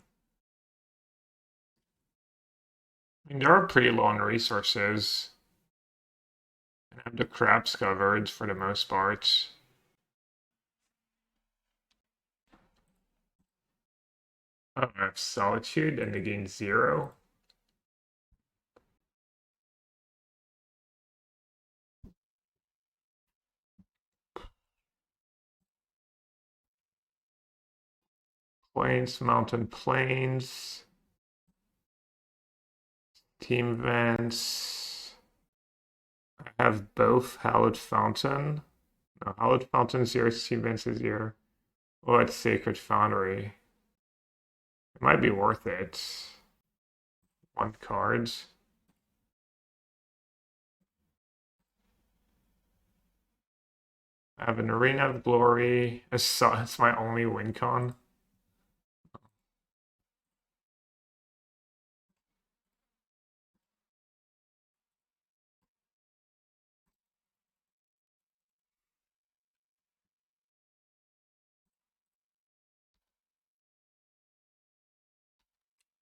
I mean, there are pretty low on resources. And I have the craps covered for the most part. Oh, I have Solitude and they gain 0. Plains, Mountain Plains. Team events. I have both Hallowed Fountain. No, Hallowed Fountain 0, team events is 0. Oh, it's Sacred Foundry. It might be worth it. 1 card. I have an Arena of Glory. It's my only win con.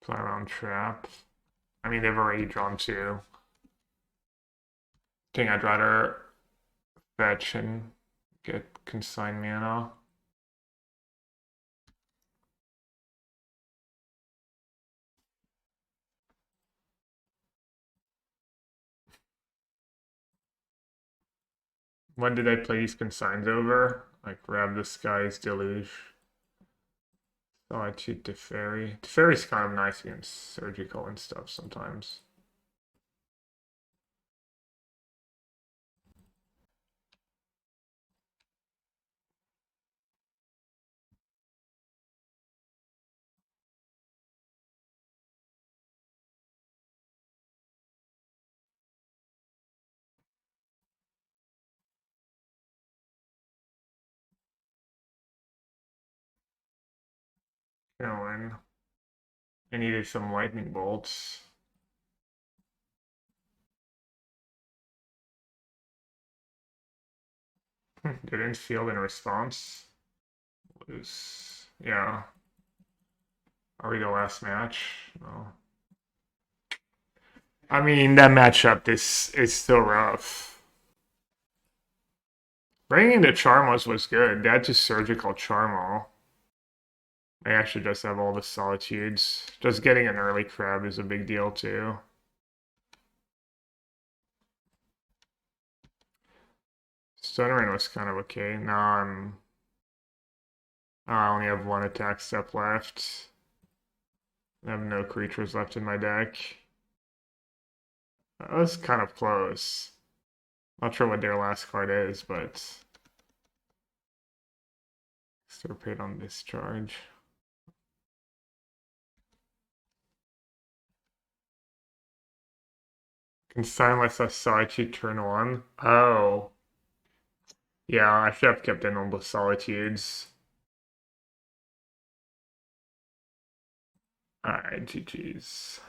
Play around trap. I mean, they've already drawn 2. I think I'd rather fetch and get Consign mana. When did I play these Consigns over? Like, grab the Sky's Deluge. Solitude Teferi. Teferi's kind of nice against surgical and stuff sometimes. Going. I needed some lightning bolts. Didn't field in response. Lose. Yeah. Are we the last match? No. I mean, that matchup is still rough. Bringing the Charmaws was good. They had to surgical Charmaw. I actually just have all the Solitudes. Just getting an early crab is a big deal too. Stuttering was kind of okay. Now I only have one attack step left. I have no creatures left in my deck. That was kind of close. Not sure what their last card is, but Extirpate Discharge. Consign lets us Solitude turn 1. Oh. Yeah, I should have kept in on the Solitudes. Alright, GG's.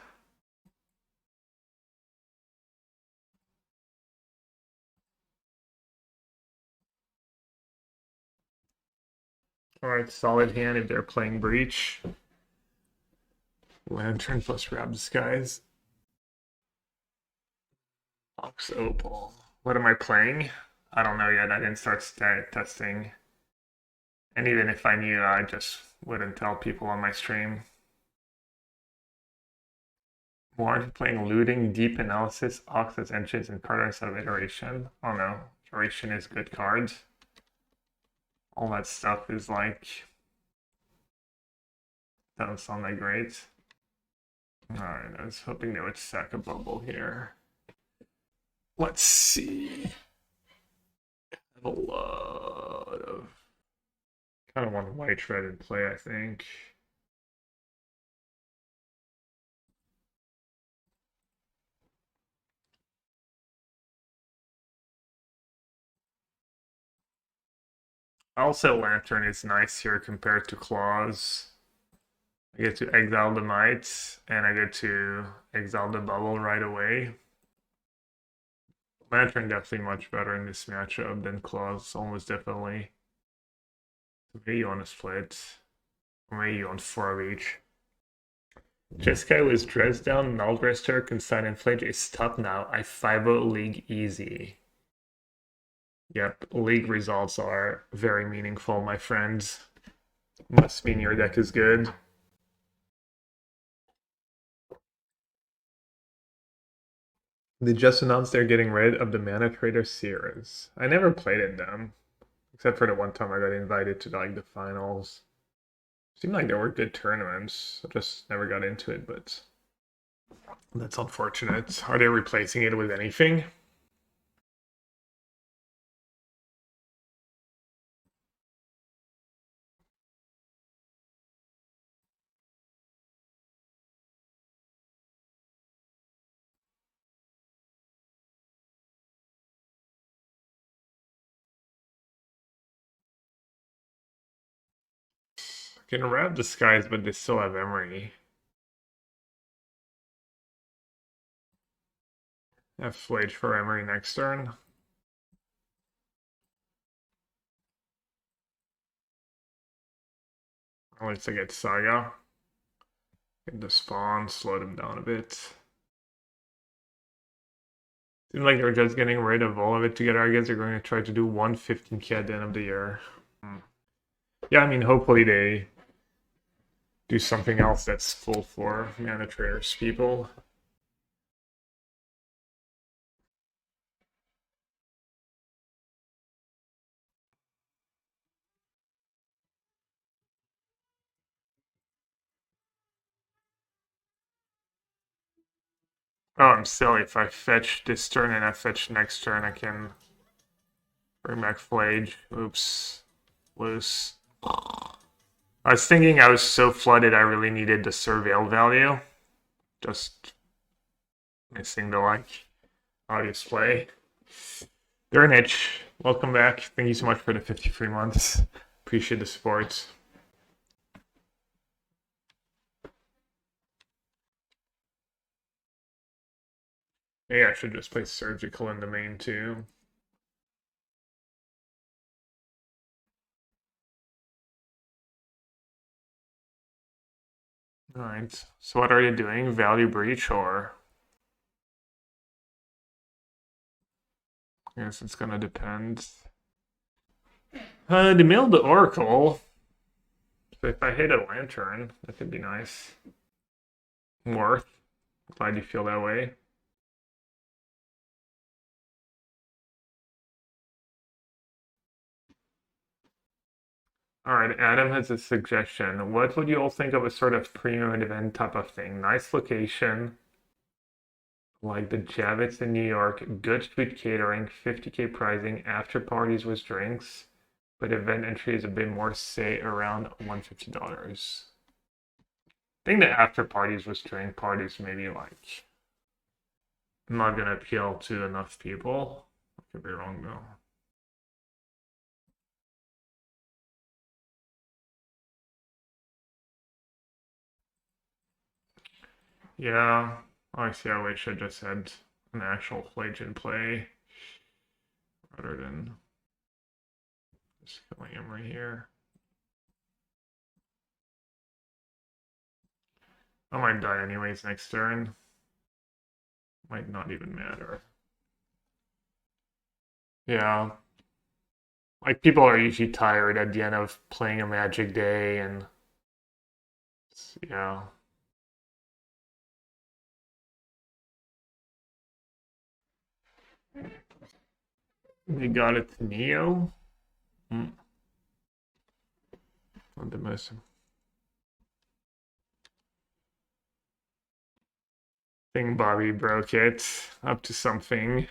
Alright, solid hand if they're playing Breach. Lantern plus Grab Disguise. Ox Opal. What am I playing? I don't know yet. I didn't start testing. And even if I knew, I just wouldn't tell people on my stream. More playing Looting, Deep Analysis, Ox's Engines, and Consign Iteration. Oh no, Iteration is good cards. All that stuff is like, doesn't sound that great. Alright, I was hoping they would sack a bubble here. Let's see. I have a lot of... kind of want white red in play, I think. Also, Lantern is nice here compared to Claws. I get to exile the Might, and I get to exile the Bubble right away. Lantern definitely much better in this matchup than Claws, almost definitely. Maybe you want to split. Or maybe you want 4 of each. Jeskai was dressed down, Nullgrester, Consign, and Phlage is top now. I 5-0 League easy. Yep, League results are very meaningful, my friends. Must mean your deck is good. They just announced they're getting rid of the Mana Trader Series. I never played in them, except for the one time I got invited to like the finals. Seemed like there were good tournaments. I just never got into it, but that's unfortunate. Are they replacing it with anything? I can wrap Disguise, but they still have Memory. Have Phlage for Memory next turn. At least I get Saga. Get the spawn, slow them down a bit. Seems like they're just getting rid of all of it together. I guess they're going to try to do 115k at the end of the year. Yeah, I mean, hopefully they do something else that's full for Mana Traders people. Oh, I'm silly. If I fetch this turn and I fetch next turn, I can bring back Phlage. Oops. Loose. I was thinking I was so flooded I really needed the Surveil value. Just missing the like obvious play. They're an itch. Welcome back. Thank you so much for the 53 months. Appreciate the support. Maybe I should just play Surgical in the main too. Alright, so what are you doing? Value Breach or? I guess it's gonna depend. They milled the Oracle. So if I hit a lantern, that could be nice. Worth. Glad you feel that way. Alright, Adam has a suggestion. What would you all think of a sort of premium event type of thing? Nice location, like the Javits in New York, good street catering, 50K pricing, after parties with drinks, but event entry is a bit more, say, around $150. I think the after parties with drink parties maybe like not gonna appeal to enough people. I could be wrong though. Yeah, honestly, I wish I just had an actual Phlage in play rather than just killing him right here. I might die anyways next turn. Might not even matter. Yeah. Like, people are usually tired at the end of playing a Magic day, and yeah. They got it to Neo. Not the most. Think Bobby broke it up to something.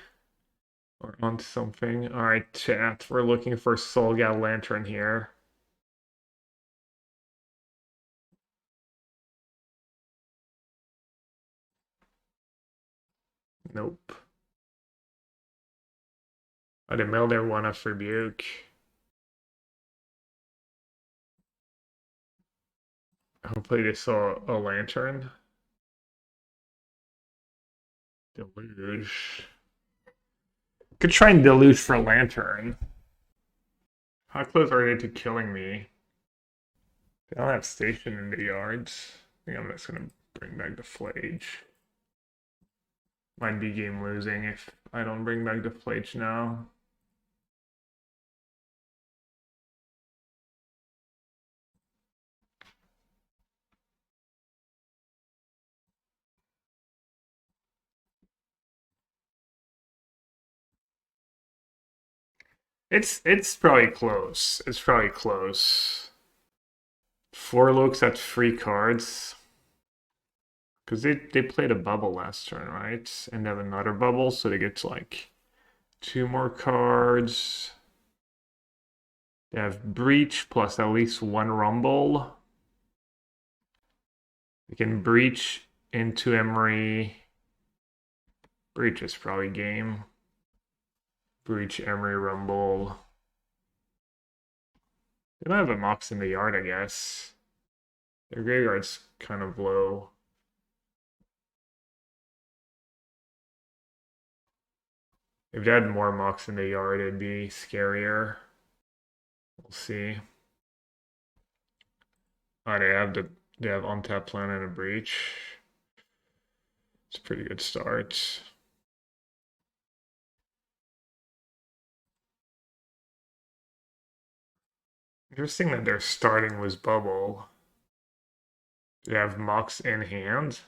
Or onto something. Alright, chat. We're looking for Solgal Lantern here. Nope. Oh, they mailed their one of Rebuke. Hopefully they saw a lantern. Deluge. Could try and deluge for a lantern. How close are they to killing me? They don't have station in the yards. I think I'm just gonna bring back the Phlage. Might be game losing if I don't bring back the Phlage now. It's probably close. It's probably close. 4 looks at 3 cards. Because they played a bubble last turn, right? And they have another bubble, so they get like 2 more cards. They have Breach plus at least 1 Rumble. They can Breach into Emery. Breach is probably game. Breach, Emery, Rumble. They don't have a Mox in the yard, I guess. Their graveyard's kind of low. If they had more Mox in the yard, it'd be scarier. We'll see. Oh, they have Untapped Plan and a Breach. It's a pretty good start. Interesting that their starting was bubble. They have Mox in hand.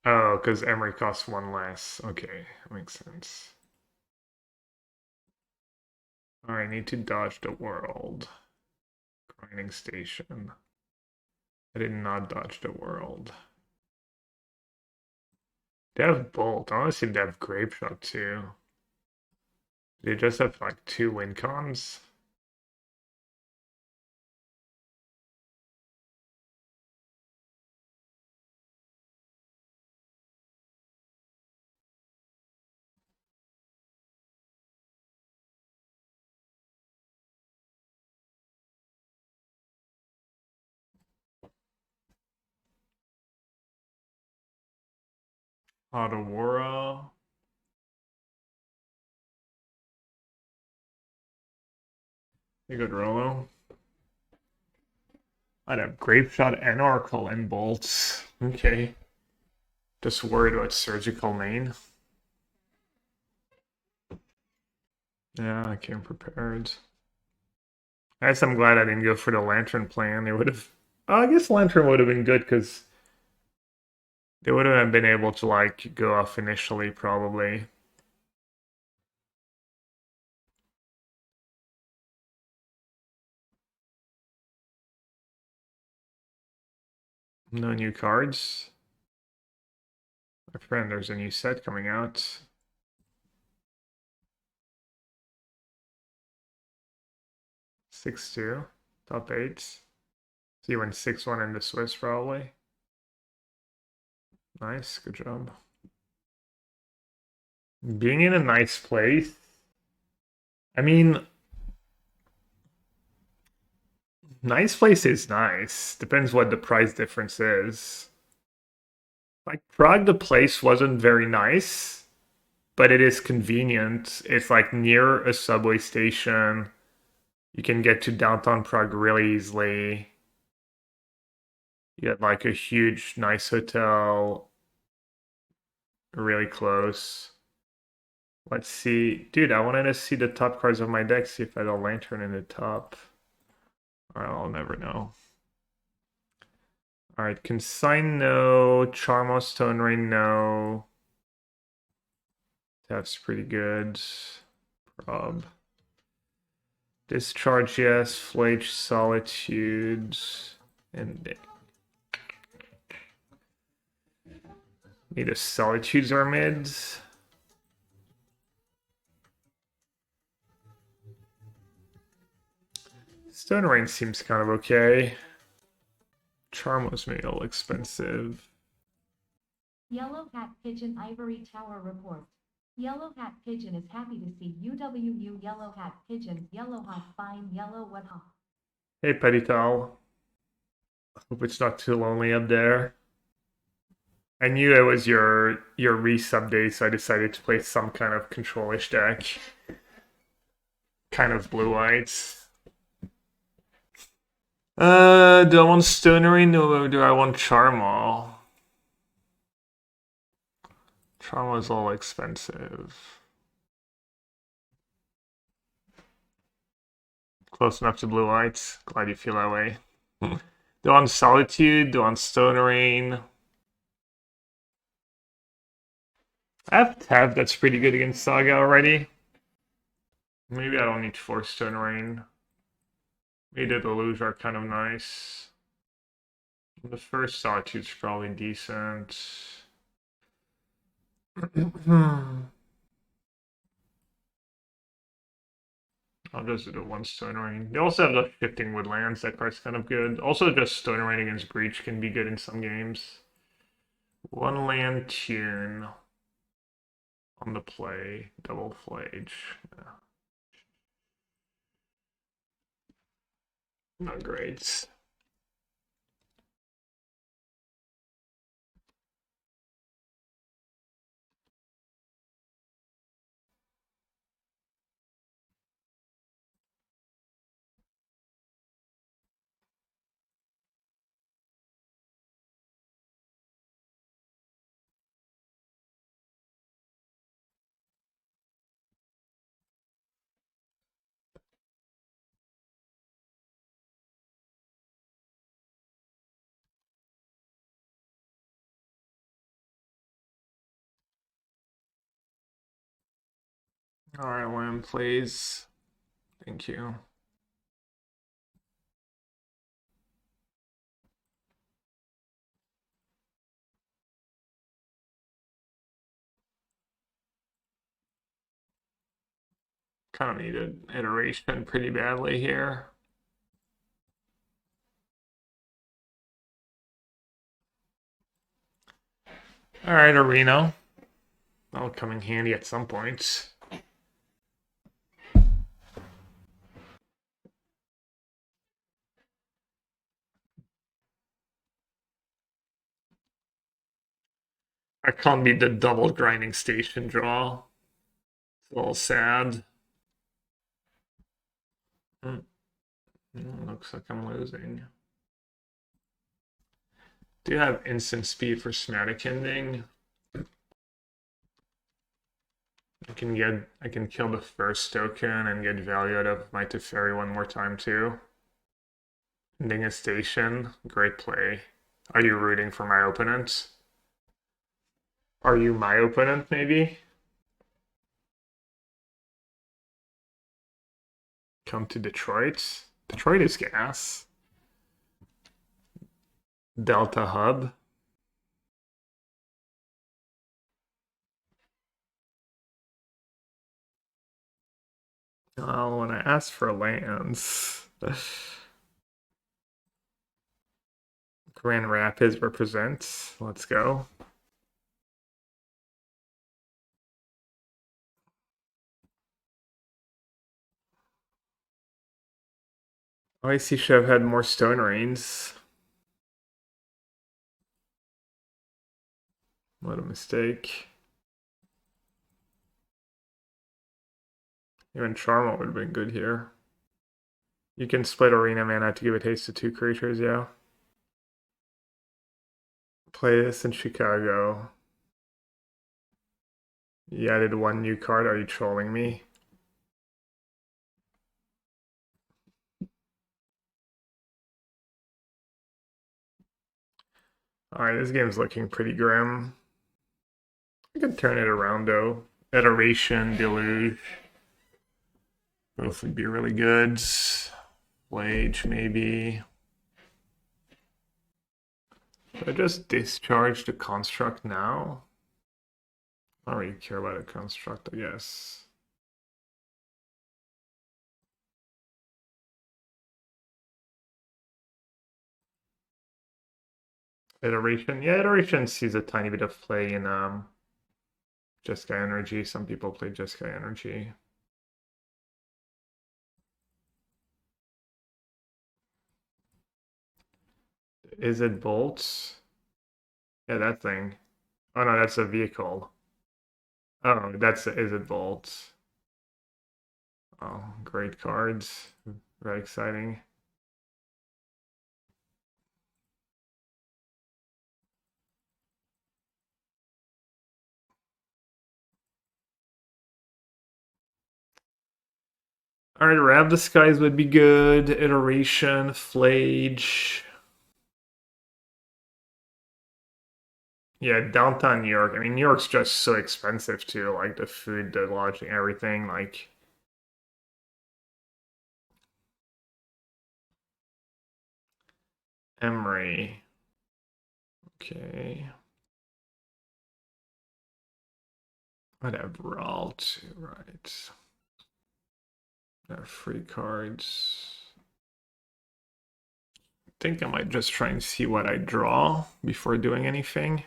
Oh, because Emery costs 1 less. Okay, that makes sense. Alright, I need to dodge the world. Grinding station. I did not dodge the world. They have Bolt. I want to see if they have Grapeshot too. They just have like 2 win cons. Otawara. You good, Rolo? I'd have Grapeshot and Oracle and Bolts. Okay. Just worried about Surgical Main. Yeah, I came prepared. I guess I'm glad I didn't go for the lantern plan. It would have. I guess lantern would have been good because they would have been able to like go off initially probably. No new cards. My friend, there's a new set coming out. Six-2, top 8. So you went 6-1 in the Swiss probably. Nice, good job. Being in a nice place. I mean, nice place is nice. Depends what the price difference is. Like Prague, the place wasn't very nice, but it is convenient. It's like near a subway station. You can get to downtown Prague really easily. You get like a huge, nice hotel, really close. Let's see. Dude, I wanted to see the top cards of my deck, see if I had a lantern in the top. I'll never know. Alright, Consign no. Charmaw Stone Rain no. That's pretty good. Prob. Discharge yes. Phlage Solitude. And need a Solitudes or mids. Stone Rain seems kind of okay. Charmaw's maybe a little expensive. Yellow Hat Pigeon Ivory Tower report. Yellow Hat Pigeon is happy to see UWU Yellow Hat Pigeon. Yellowhat fine yellowhat. Hey, Petty Towel. Hope it's not too lonely up there. I knew it was your resub day, so I decided to play some kind of control-ish deck. Kind of blue-white. Do I want Stonery or do I want Charmaw? Charmaw's all expensive. Close enough to blue-white. Glad you feel that way. Do I want Solitude? Do I want Stonery? I have Tev that's pretty good against Saga already. Maybe I don't need 4 Stonery. Memory Deluge are kind of nice. The first Solitude's probably decent. I'll just do the 1 Stone Rain. They also have the Shifting Woodlands. That card's kind of good. Also, just Stone Rain against Breach can be good in some games. 1 land tune on the play. Double Phlage. Yeah. Not great. Alright, Lamb, please. Thank you. Kind of needed iteration pretty badly here. Alright, Arena. That'll come in handy at some point. I can't beat the double grinding station draw. It's a little sad. Looks like I'm losing. Do you have instant speed for Prismatic Ending? I I can kill the first token and get value out of my Teferi one more time too. Ending a station, great play. Are you rooting for my opponent? Are you my opponent, maybe? Come to Detroit. Detroit is gas. Delta Hub. Oh, when I asked for lands. Grand Rapids represents. Let's go. Oh, I see should have had more Stone Rains. What a mistake. Even Charmaw would have been good here. You can split Arena Mana to give it haste to 2 creatures, yeah. Play this in Chicago. You added 1 new card, are you trolling me? Alright, this game's looking pretty grim. I could turn it around though. Iteration, Deluge. Both would be really good. Phlage, maybe. Should I just discharge the construct now? I don't really care about a construct, I guess. Iteration, yeah, Iteration sees a tiny bit of play in Jeskai Energy. Some people play Jeskai Energy. Is it bolts? Yeah, that thing. Oh no, that's a vehicle. Oh, is it bolts? Oh, great cards. Very exciting. Alright, Rav the Skies would be good. Iteration, Phlage. Yeah, downtown New York. I mean, New York's just so expensive too. Like the food, the lodging, everything. Like, Emory. Okay. Whatever, all two, right. Free cards. I think I might just try and see what I draw before doing anything.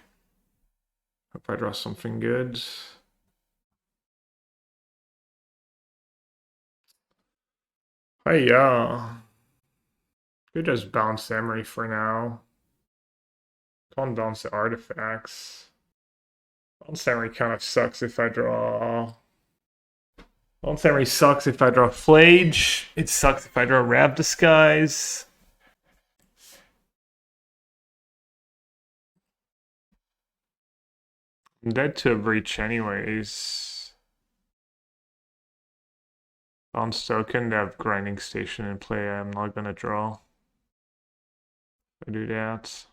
Hope I draw something good. Yeah. Could just bounce Emery for now. Can't bounce the artifacts. Bounce Emery kind of sucks if I draw. Bounce Emery sucks if I draw Phlage. It sucks if I draw Rav Disguise. I'm dead to a breach anyways. Bounce token to have grinding station in play. I'm not gonna draw. If I do that.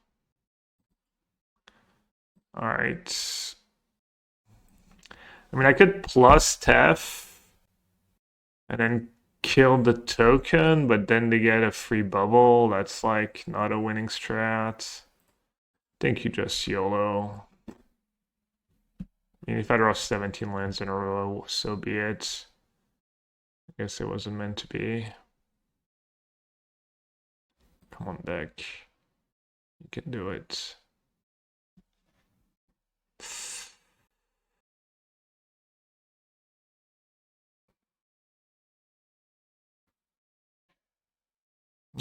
Alright. I mean, I could plus Tef and then kill the token, but then they get a free bubble. That's like not a winning strat. I think you just YOLO. I mean, if I draw 17 lands in a row, so be it. I guess it wasn't meant to be. Come on, deck. You can do it.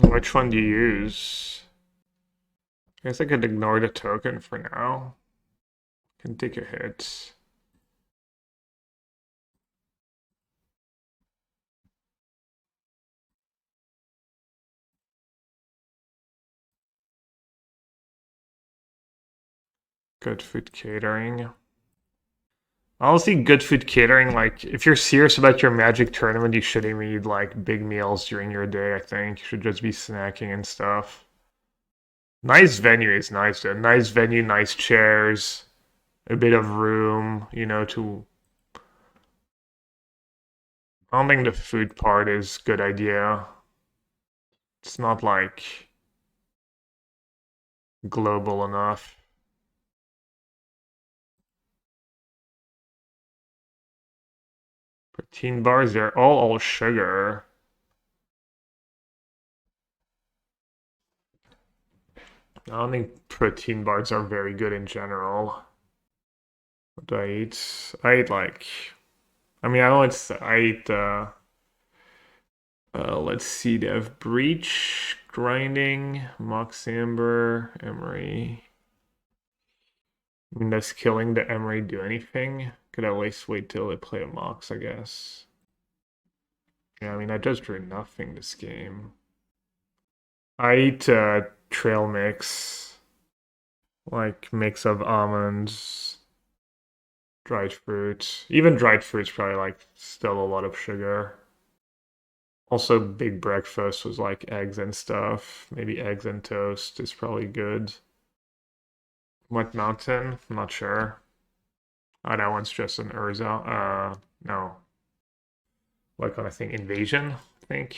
Which one do you use? I guess I could ignore the token for now. Can take a hit. Good food catering. Honestly, good food catering, like, if you're serious about your Magic tournament, you shouldn't eat, like, big meals during your day, I think. You should just be snacking and stuff. Nice venue is nice, though. Nice venue, nice chairs, a bit of room, you know, to... I don't think the food part is a good idea. It's not, like, global enough. Protein bars, they're all sugar. I don't think protein bars are very good in general. What do I eat? I eat like, I mean, I know it's, I eat, let's see, they have Breach, Grinding, Mox Amber, Emery. I mean, does killing the Emery do anything? Could at least wait till they play a Mox, I guess. Yeah, I mean, I just drew nothing this game. I eat trail mix, like mix of almonds, dried fruit. Even dried fruit's probably like still a lot of sugar. Also, big breakfast was like eggs and stuff. Maybe eggs and toast is probably good. What mountain? I'm not sure. Oh, that one's just an Urza. No. What kind of thing? Invasion, I think.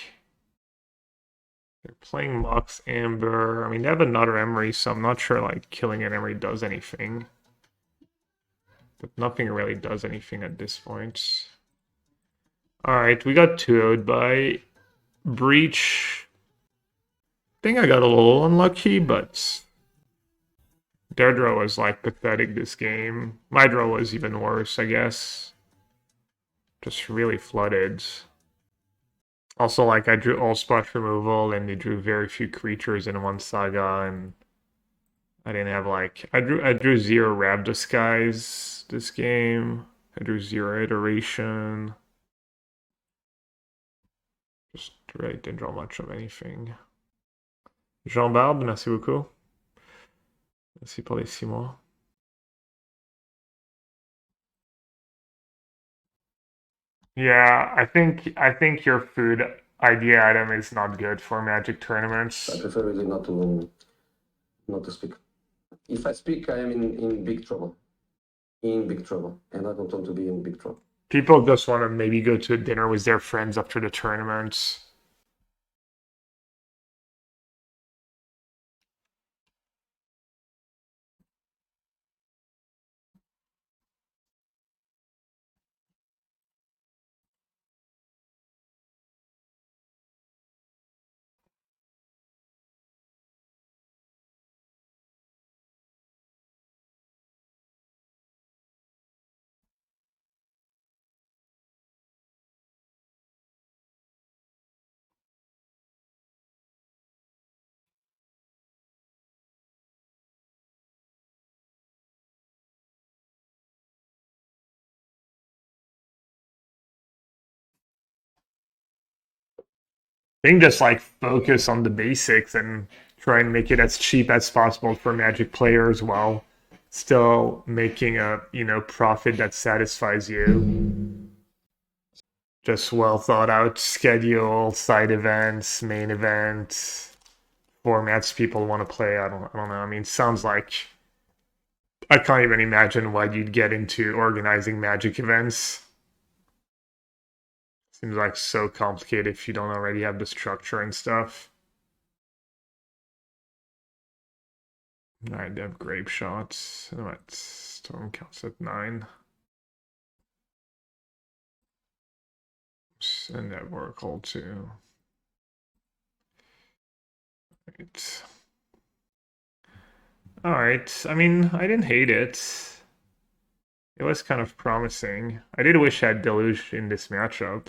They're playing Mox Amber. I mean, they have another Emery, so I'm not sure like killing an Emery does anything. But nothing really does anything at this point. Alright, we got 2-0'd by Breach. I think I got a little unlucky, but their draw was like pathetic this game. My draw was even worse, I guess. Just really flooded. Also, like, I drew all splash removal, and they drew very few creatures in one saga, and I didn't have, like... I drew 0 Jeskai this game. I drew 0 Iteration. Just really didn't draw much of anything. Jean Barbe, merci beaucoup. Merci pour les 6 mois. Yeah, I think your food idea item is not good for Magic tournaments. I prefer really not to speak. If I speak, I am in big trouble. In big trouble, and I don't want to be in big trouble. People just want to maybe go to a dinner with their friends after the tournament. I think just like focus on the basics and try and make it as cheap as possible for Magic players while still making a, you know, profit that satisfies you. Just well thought out schedule, side events, main event, formats people want to play. I don't know. I mean, sounds like I can't even imagine why you'd get into organizing Magic events. Seems like so complicated if you don't already have the structure and stuff. Alright, they have grape shots. What? Storm counts at 9. And that Oracle too. Right. Alright, I mean, I didn't hate it. It was kind of promising. I did wish I had Deluge in this matchup.